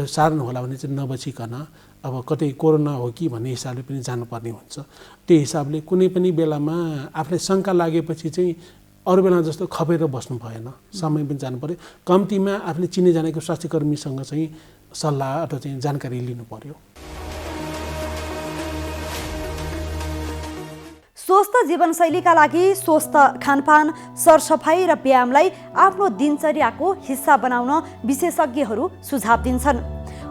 साधारण होला भने चाहिँ नबसिकन अब कतै कोरोना हो कि भन्ने हिसाबले पनि जानुपर्ने हुन्छ। त्यो हिसाबले कुनै पनि बेलामा आफूलाई शङ्का लागेपछि चाहिँ अरू बेलामा जस्तो खपेर बस्नु भएन, समय पनि जानु पर्यो। कम्तीमा आफूले चिने जानेको स्वास्थ्य कर्मीसँग चाहिँ सल्लाह अथवा चाहिँ जानकारी लिनु पर्यो। स्वस्थ जीवनशैलीका लागि स्वस्थ खानपान, सरसफाइ र व्यायामलाई आफ्नो दिनचर्याको हिस्सा बनाउन विशेषज्ञहरू सुझाव दिन्छन्।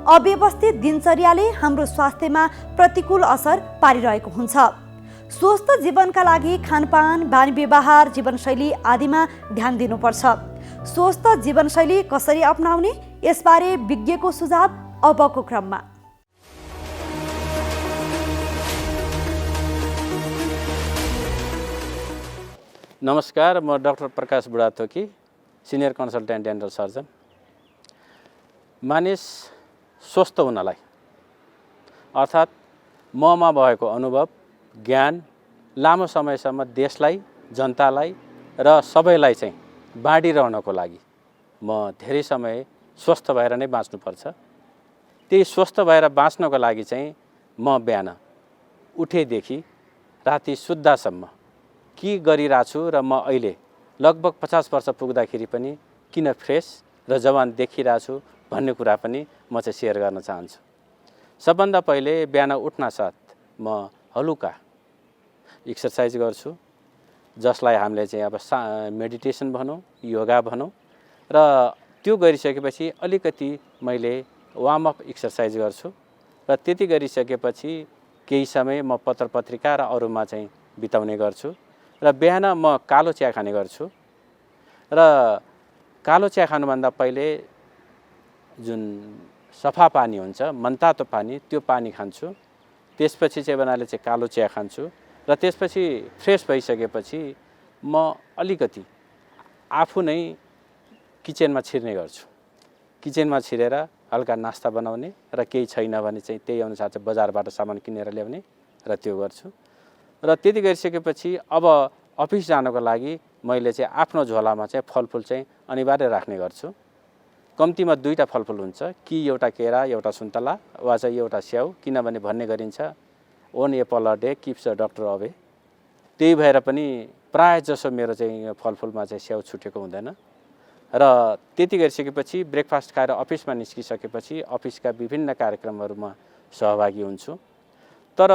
अव्यवस्थित दिनचर्याले हाम्रो स्वास्थ्यमा प्रतिकूल असर पारिरहेको हुन्छ। स्वस्थ जीवनका लागि खानपान, बानी व्यवहार, जीवनशैली आदिमा ध्यान दिनुपर्छ। स्वस्थ जीवनशैली कसरी अपनाउने, यसबारे विज्ञको सुझाव अबको क्रममा। नमस्कार, म doctor Prakash Budhathoki, senior consultant dental surgeon. मानिस स्वस्थ हुनलाई अर्थात् ममा भएको अनुभव, ज्ञान लामो समयसम्म देशलाई, जनतालाई र सबैलाई चाहिँ बाँडिरहनको लागि म धेरै समय स्वस्थ भएर नै बाँच्नुपर्छ। त्यही स्वस्थ भएर बाँच्नको लागि चाहिँ म बिहान उठेदेखि राति सुत्दासम्म के गरिरहेछु र म अहिले लगभग 50 वर्ष पुग्दाखेरि पनि किन फ्रेस र जवान देखिरहेछु भन्ने कुरा पनि म चाहिँ सेयर गर्न चाहन्छु। सबभन्दा पहिले बिहान उठ्नासाथ म हलुका एक्सर्साइज गर्छु, जसलाई हामीले चाहिँ अब मेडिटेसन भनौँ, योगा भनौँ, र त्यो गरिसकेपछि अलिकति मैले वार्मअप एक्सर्साइज गर्छु र त्यति गरिसकेपछि केही समय म पत्र पत्रिका र अरूमा चाहिँ बिताउने गर्छु र बिहान म कालो चिया खाने गर्छु र कालो चिया खानुभन्दा पहिले जुन सफा पानी हुन्छ मनतातो पानी त्यो पानी खान्छु त्यसपछि चाहिँ बनाले चाहिँ कालो चिया खान्छु र त्यसपछि फ्रेस भइसकेपछि म अलिकति आफू नै किचनमा छिर्ने गर्छु किचनमा छिरेर हल्का नास्ता बनाउने र केही छैन भने चाहिँ त्यही अनुसार चाहिँ बजारबाट सामान किनेर ल्याउने र त्यो गर्छु र त्यति गरिसकेपछि अब अफिस जानको लागि मैले चाहिँ आफ्नो झोलामा चाहिँ फलफुल चाहिँ अनिवार्य राख्ने गर्छु कम्तीमा 2टा फलफुल हुन्छ कि एउटा केरा एउटा सुन्तला वा चाहिँ एउटा स्याउ किनभने भन्ने गरिन्छ 1 Apple a day keeps the doctor away त्यही भएर पनि प्राय जसो मेरो चाहिँ फलफुलमा चाहिँ स्याउ छुटेको हुँदैन र त्यति गरिसकेपछि ब्रेकफास्ट खाएर अफिसमा निस्किसकेपछि अफिसका विभिन्न कार्यक्रमहरूमा सहभागी हुन्छु तर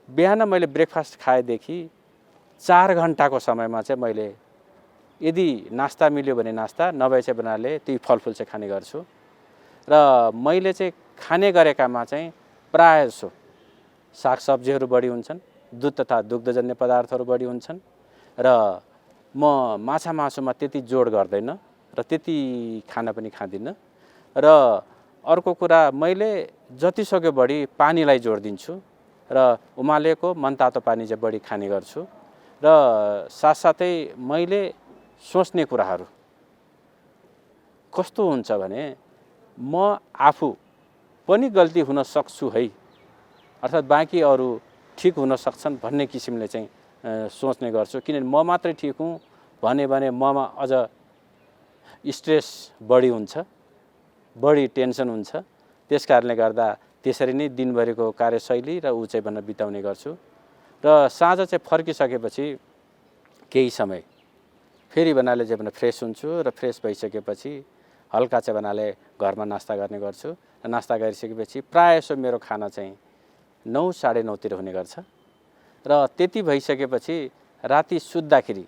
बिहान मैले ब्रेकफास्ट खाएदेखि 4 घण्टाको समयमा चाहिँ मैले यदि नास्ता मिल्यो भने नास्ता नभए चाहिँ बनाले त्यही फलफुल चाहिँ खाने गर्छु र मैले चाहिँ खाने गरेकामा चाहिँ प्राय जसो सागसब्जीहरू बढी हुन्छन् दुध तथा दुग्धजन्य पदार्थहरू बढी हुन्छन् र म माछा मासुमा त्यति जोड गर्दैन र त्यति खाना पनि खाँदिनँ र अर्को कुरा मैले जति सक्यो बढी पानीलाई जोड दिन्छु र उमालेको मनतातो पानी चाहिँ बढी खाने गर्छु र साथसाथै मैले सोच्ने कुराहरू कस्तो हुन्छ भने म आफू पनि गल्ती हुन सक्छु है अर्थात् बाँकी अरू ठिक हुन सक्छन् भन्ने किसिमले चाहिँ सोच्ने गर्छु किनभने म मात्रै ठिक हुँ भने ममा अझ स्ट्रेस बढी हुन्छ बढी टेन्सन हुन्छ त्यस कारणले गर्दा त्यसरी नै दिनभरिको कार्यशैली र ऊ चाहिँ भनेर बिताउने गर्छु र साँझ चाहिँ फर्किसकेपछि केही समय फेरि बनाले चाहिँ भनेर फ्रेस हुन्छु र फ्रेस भइसकेपछि हल्का चाहिँ बनाले घरमा नास्ता गर्ने गर्छु र नास्ता गरिसकेपछि प्रायः जसो मेरो खाना चाहिँ 9 साढे 9तिर हुने गर्छ र त्यति भइसकेपछि राति सुत्दाखेरि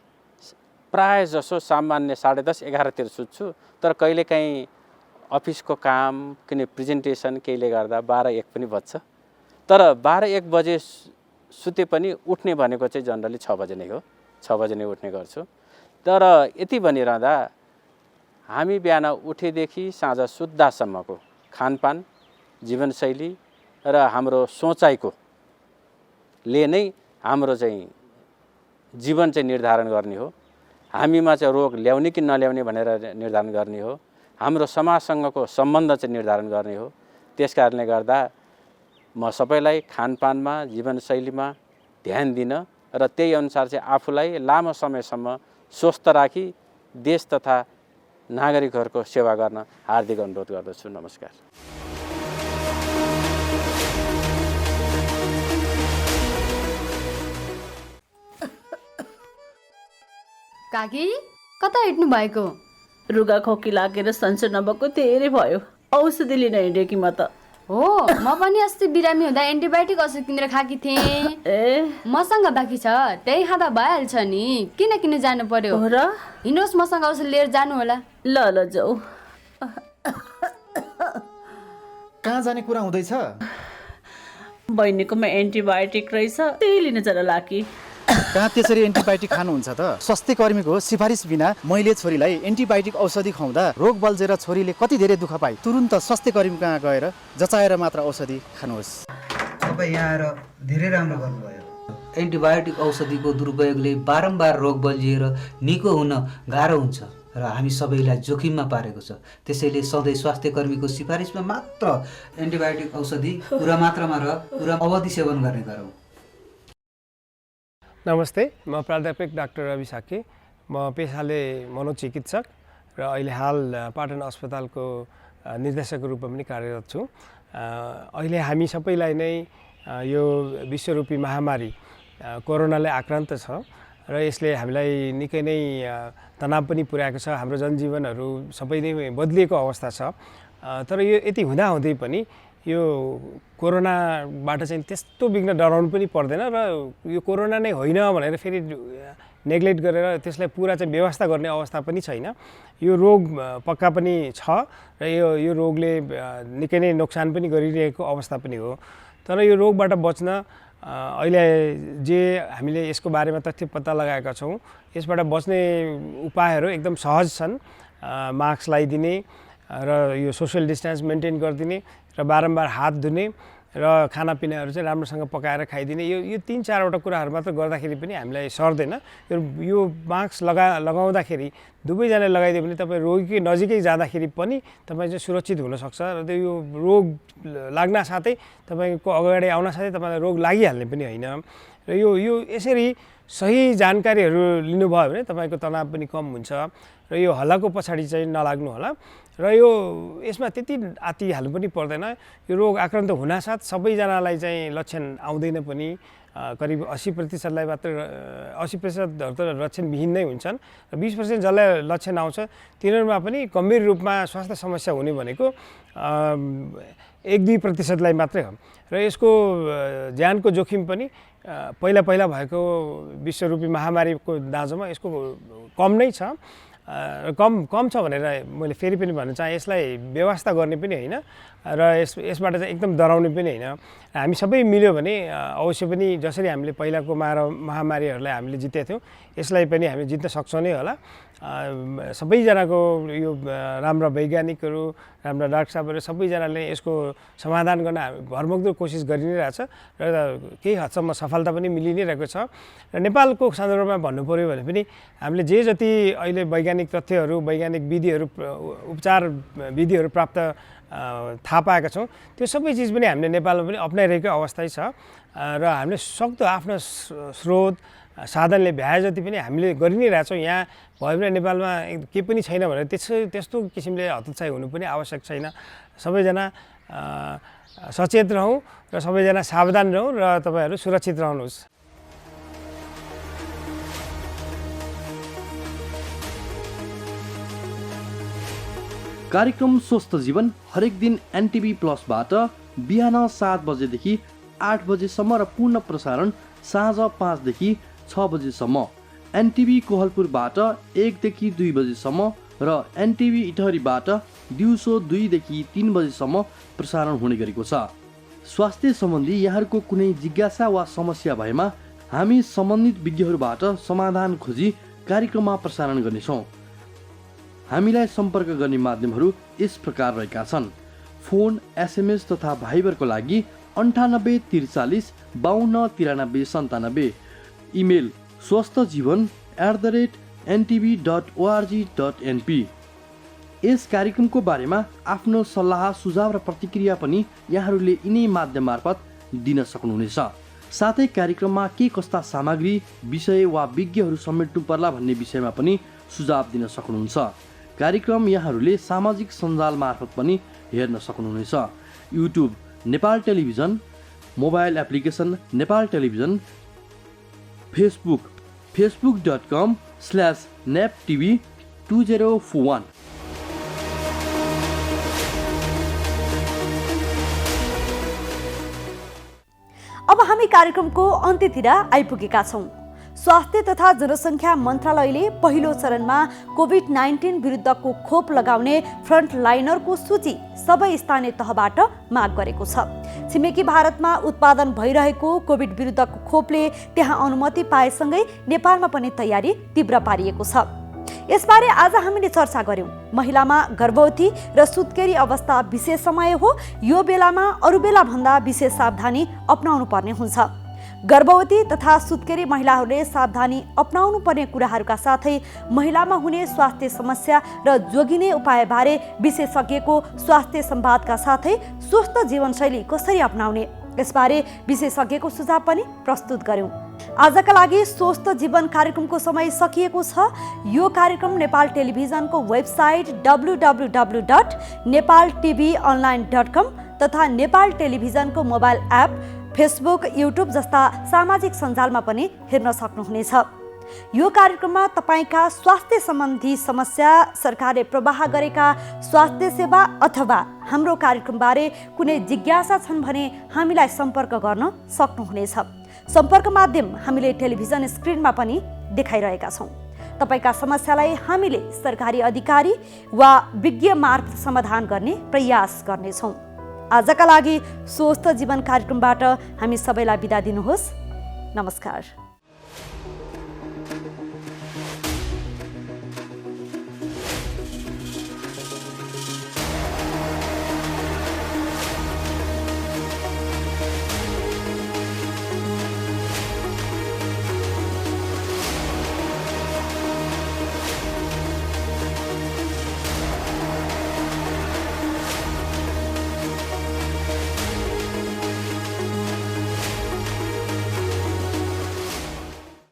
प्राय जसो सामान्य 10:30 11तिर सुत्छु तर कहिलेकाहीँ अफिसको काम किन प्रेजेन्टेसन केहीले गर्दा 12-1 पनि बज्छ तर 12-1 बजे सुते पनि उठ्ने भनेको चाहिँ जनरली 6 बजे नै हो 6 बजे नै उठ्ने गर्छु तर यति भनिरहँदा हामी बिहान उठेदेखि साँझ सुत्दासम्मको खानपान जीवनशैली र हाम्रो सोचाइको ले नै हाम्रो चाहिँ जीवन चाहिँ निर्धारण गर्ने हो हामीमा चाहिँ रोग ल्याउने कि नल्याउने भनेर निर्धारण गर्ने हो हाम्रो समाजसँगको सम्बन्ध चाहिँ निर्धारण गर्ने हो त्यसकारणले गर्दा म सबैलाई खानपानमा जीवनशैलीमा ध्यान दिन र त्यही अनुसार चाहिँ आफूलाई लामो समयसम्म स्वस्थ राखी देश तथा नागरिकहरूको सेवा गर्न हार्दिक अनुरोध गर्दछु नमस्कार काकी कता हिँड्नु भएको रुगा खोकी लागेर सन्चो नभएको धेरै भयो औषधि लिन हिँडेँ कि म त हो म पनि अस्ति बिरामी हुँदा एन्टिबायोटिक औषध किनेर खाकी थिएँ मसँग बाँकी छ त्यही खाँदा भइहाल्छ नि किन किन जानु पर्यो र हिँड्नुहोस् मसँग औषध लिएर जानु होला ल ल जाऊ कहाँ जाने कुरा हुँदैछ बहिनीकोमा एन्टिबायोटिक रहेछ त्यही लिन जरा लाकी कहाँ त्यसरी एन्टिबायोटिक खानुहुन्छ त स्वास्थ्य कर्मीको सिफारिस बिना मैले छोरीलाई एन्टिबायोटिक औषधि खुवाउँदा रोग बल्झेर छोरीले कति धेरै दुःख पाए तुरुन्त स्वास्थ्य कर्मी कहाँ गएर जचाएर मात्र औषधि खानुहोस् तपाईँ यहाँ आएर धेरै राम्रो गर्नुभयो एन्टिबायोटिक औषधिको दुरुपयोगले बारम्बार रोग बल्झिएर निको हुन गाह्रो हुन्छ र हामी सबैलाई जोखिममा पारेको छ त्यसैले सधैँ स्वास्थ्य कर्मीको सिफारिसमा मात्र एन्टिबायोटिक औषधि पुरा मात्रामा र पुरा अवधि सेवन गर्ने गरौँ नमस्ते म प्राध्यापक डाक्टर रवि साके म पेसाले मनोचिकित्सक र अहिले हाल पाटन अस्पतालको निर्देशकको रूपमा पनि कार्यरत छु अहिले हामी सबैलाई नै यो विश्वरूपी महामारी कोरोनाले आक्रान्त छ र यसले हामीलाई निकै नै तनाव पनि पुर्याएको छ हाम्रो जनजीवनहरू सबै नै बदलिएको अवस्था छ तर यो यति हुँदाहुँदै पनि यो कोरोनाबाट चाहिँ त्यस्तो बिघ्न डराउनु पनि पर्दैन र यो कोरोना नै होइन भनेर फेरि नेग्लेक्ट गरेर त्यसलाई पुरा चाहिँ व्यवस्था गर्ने अवस्था पनि छैन। यो रोग पक्का पनि छ र यो रोगले निकै नै नोक्सान पनि गरिरहेको अवस्था पनि हो। तर यो रोगबाट बच्न अहिले जे हामीले यसको बारेमा तथ्य पत्ता लगाएका छौँ, यसबाट बच्ने उपायहरू एकदम सहज छन्। मास्क लगाइदिने र यो सोसियल डिस्टेन्स मेन्टेन गरिदिने र बारम्बार हात धुने र खानापिनाहरू चाहिँ राम्रोसँग पकाएर खाइदिने, यो 3-4वटा कुराहरू मात्र गर्दाखेरि पनि हामीलाई सर्दैन। यो मास्क लगाउँदाखेरि दुवैजनाले लगाइदियो भने तपाईँ रोगीकै नजिकै जाँदाखेरि पनि तपाईँ चाहिँ सुरक्षित हुनसक्छ र त्यो यो रोग लाग्न साथै तपाईँको अगाडि आउन साथै तपाईँलाई रोग लागिहाल्ने पनि होइन। र यो यसरी सही जानकारीहरू लिनुभयो भने तपाईँको तनाव पनि कम हुन्छ र यो हल्लाको पछाडि चाहिँ नलाग्नु होला। र यसमा त्यति आत्ति हाल्नु पनि पर्दैन। यो रोग आक्रान्त हुनासाथ सबैजनालाई चाहिँ लक्षण आउँदैन पनि, करिब 80%लाई मात्र 80%हरू त लक्षणविहीन नै हुन्छन् र 20% जसलाई लक्षण आउँछ तिनीहरूमा पनि गम्भीर रूपमा स्वास्थ्य समस्या हुने भनेको 1-2%लाई मात्रै हो। र यसको ज्यानको जोखिम पनि पहिला भएको विश्वरूपी महामारीको दाँजोमा यसको कम नै छ। कम छ भनेर मैले फेरि पनि भन्न चाहेँ, यसलाई व्यवस्था गर्ने पनि होइन र यसबाट चाहिँ एकदम डराउने पनि होइन। हामी सबै मिल्यो भने अवश्य पनि जसरी हामीले पहिलाको महामारीहरूलाई हामीले जितेका थियौँ, यसलाई पनि हामी जित्न सक्छौँ नै होला। सबैजनाको यो राम्रा वैज्ञानिकहरू, राम्रा डाक्टर साहबहरू सबैजनाले यसको समाधान गर्न भरमग्दो कोसिस गरि नै रहेछ र केही हदसम्म सफलता पनि मिलि नै रहेको छ। र नेपालको सन्दर्भमा भन्नु पऱ्यो भने पनि हामीले जे जति अहिले वैज्ञानिक तथ्यहरू, वैज्ञानिक विधिहरू, उपचार विधिहरू प्राप्त थाहा पाएका छौँ, त्यो सबै चिज पनि हामीले नेपालमा पनि अप्नाइरहेको अवस्था छ र हामीले सक्दो आफ्नो स्रोत साधनले भ्याए जति पनि हामीले गरि नै रहेछौँ। यहाँ भयो भने नेपालमा केही पनि छैन भनेर त्यस्तो किसिमले हतोत्साही हुनु पनि आवश्यक छैन। सबैजना सचेत रहौँ र सबैजना सावधान रहौँ र तपाईँहरू सुरक्षित रहनुहोस्। कार्यक्रम स्वस्थ जीवन हरेक दिन एनटिभी प्लसबाट बिहान 7 बजेदेखि 8 बजेसम्म र पूर्ण प्रसारण साँझ 5 देखि 6 बजेसम्म, एनटिभी कोहलपुरबाट 1 देखि 2 बजेसम्म र एनटिभी इटहरीबाट दिउँसो 2 देखि 3 बजेसम्म प्रसारण हुने गरेको छ। स्वास्थ्य सम्बन्धी यहाँहरूको कुनै जिज्ञासा वा समस्या भएमा हामी सम्बन्धित विज्ञहरूबाट समाधान खोजी कार्यक्रममा प्रसारण गर्नेछौँ। हामीलाई सम्पर्क गर्ने माध्यमहरू यस प्रकार रहेका छन्: फोन, एसएमएस तथा भाइबरको लागि 9843 52 93 97, इमेल swasthjivan@ntv.org.np। यस कार्यक्रमको बारेमा आफ्नो सल्लाह, सुझाव र प्रतिक्रिया पनि यहाँहरूले यिनै माध्यम मार्फत दिन सक्नुहुनेछ। साथै कार्यक्रममा के कस्ता सामग्री, विषय वा विज्ञहरू समेट्नु पर्ला भन्ने विषयमा पनि सुझाव दिन सक्नुहुन्छ। कार्यक्रम यहाँहरूले सामाजिक सञ्जाल मार्फत पनि हेर्न सक्नुहुनेछ। YouTube Nepal television, mobile application Nepal television, Facebook facebook.com/neptv2041। अब हामी कार्यक्रमको अन्त्यतिर आइपुगेका छौँ। स्वास्थ्य तथा जनसङ्ख्या मन्त्रालयले पहिलो चरणमा कोभिड-19 विरुद्धको खोप लगाउने फ्रन्टलाइनरको सूची सबै स्थानीय तहबाट माग गरेको छ। छिमेकी भारतमा उत्पादन भइरहेको कोभिड विरुद्धको खोपले त्यहाँ अनुमति पाएसँगै नेपालमा पनि तयारी तीव्र पारिएको छ। यसबारे आज हामीले चर्चा गर्यौं। महिलामा गर्भवती र सुत्केरी अवस्था विशेष समय हो। यो बेलामा अरू बेला भन्दा विशेष सावधानी अपनाउनु पर्ने हुन्छ। गर्भवती तथा सुत्केरी महिलाहरूले सावधानी अपनाउनु पर्ने कुराहरूका साथै महिलामा हुने स्वास्थ्य समस्या र जोगिने उपायबारे विशेषज्ञको स्वास्थ्य संवादका साथै स्वस्थ जीवनशैली कसरी अपनाउने यसबारे विशेषज्ञको सुझाव पनि प्रस्तुत गर्यौं। आजका लागि स्वस्थ जीवन कार्यक्रमको समय सकिएको छ। यो कार्यक्रम नेपाल टेलिभिजनको वेबसाइट www.nepaltvonline.com तथा नेपाल टेलिभिजनको मोबाइल एप, फेसबुक, युट्युब जस्ता सामाजिक सञ्जालमा पनि हेर्न सक्नुहुनेछ। यो कार्यक्रममा तपाईका स्वास्थ्य सम्बन्धी समस्या, सरकारले प्रवाह गरेका स्वास्थ्य सेवा अथवा हाम्रो कार्यक्रमबारे कुनै जिज्ञासा छन् भने हामीलाई सम्पर्क गर्न सक्नुहुनेछ। सम्पर्क माध्यम हामीले टेलिभिजन स्क्रिनमा पनि देखाइरहेका छौँ। तपाईका समस्यालाई हामीले सरकारी अधिकारी वा विज्ञ मार्फत समाधान गर्ने प्रयास गर्नेछौँ। आजका लागि स्वस्थ जीवन कार्यक्रमबाट हामी सबैलाई बिदा दिनुहोस्। नमस्कार।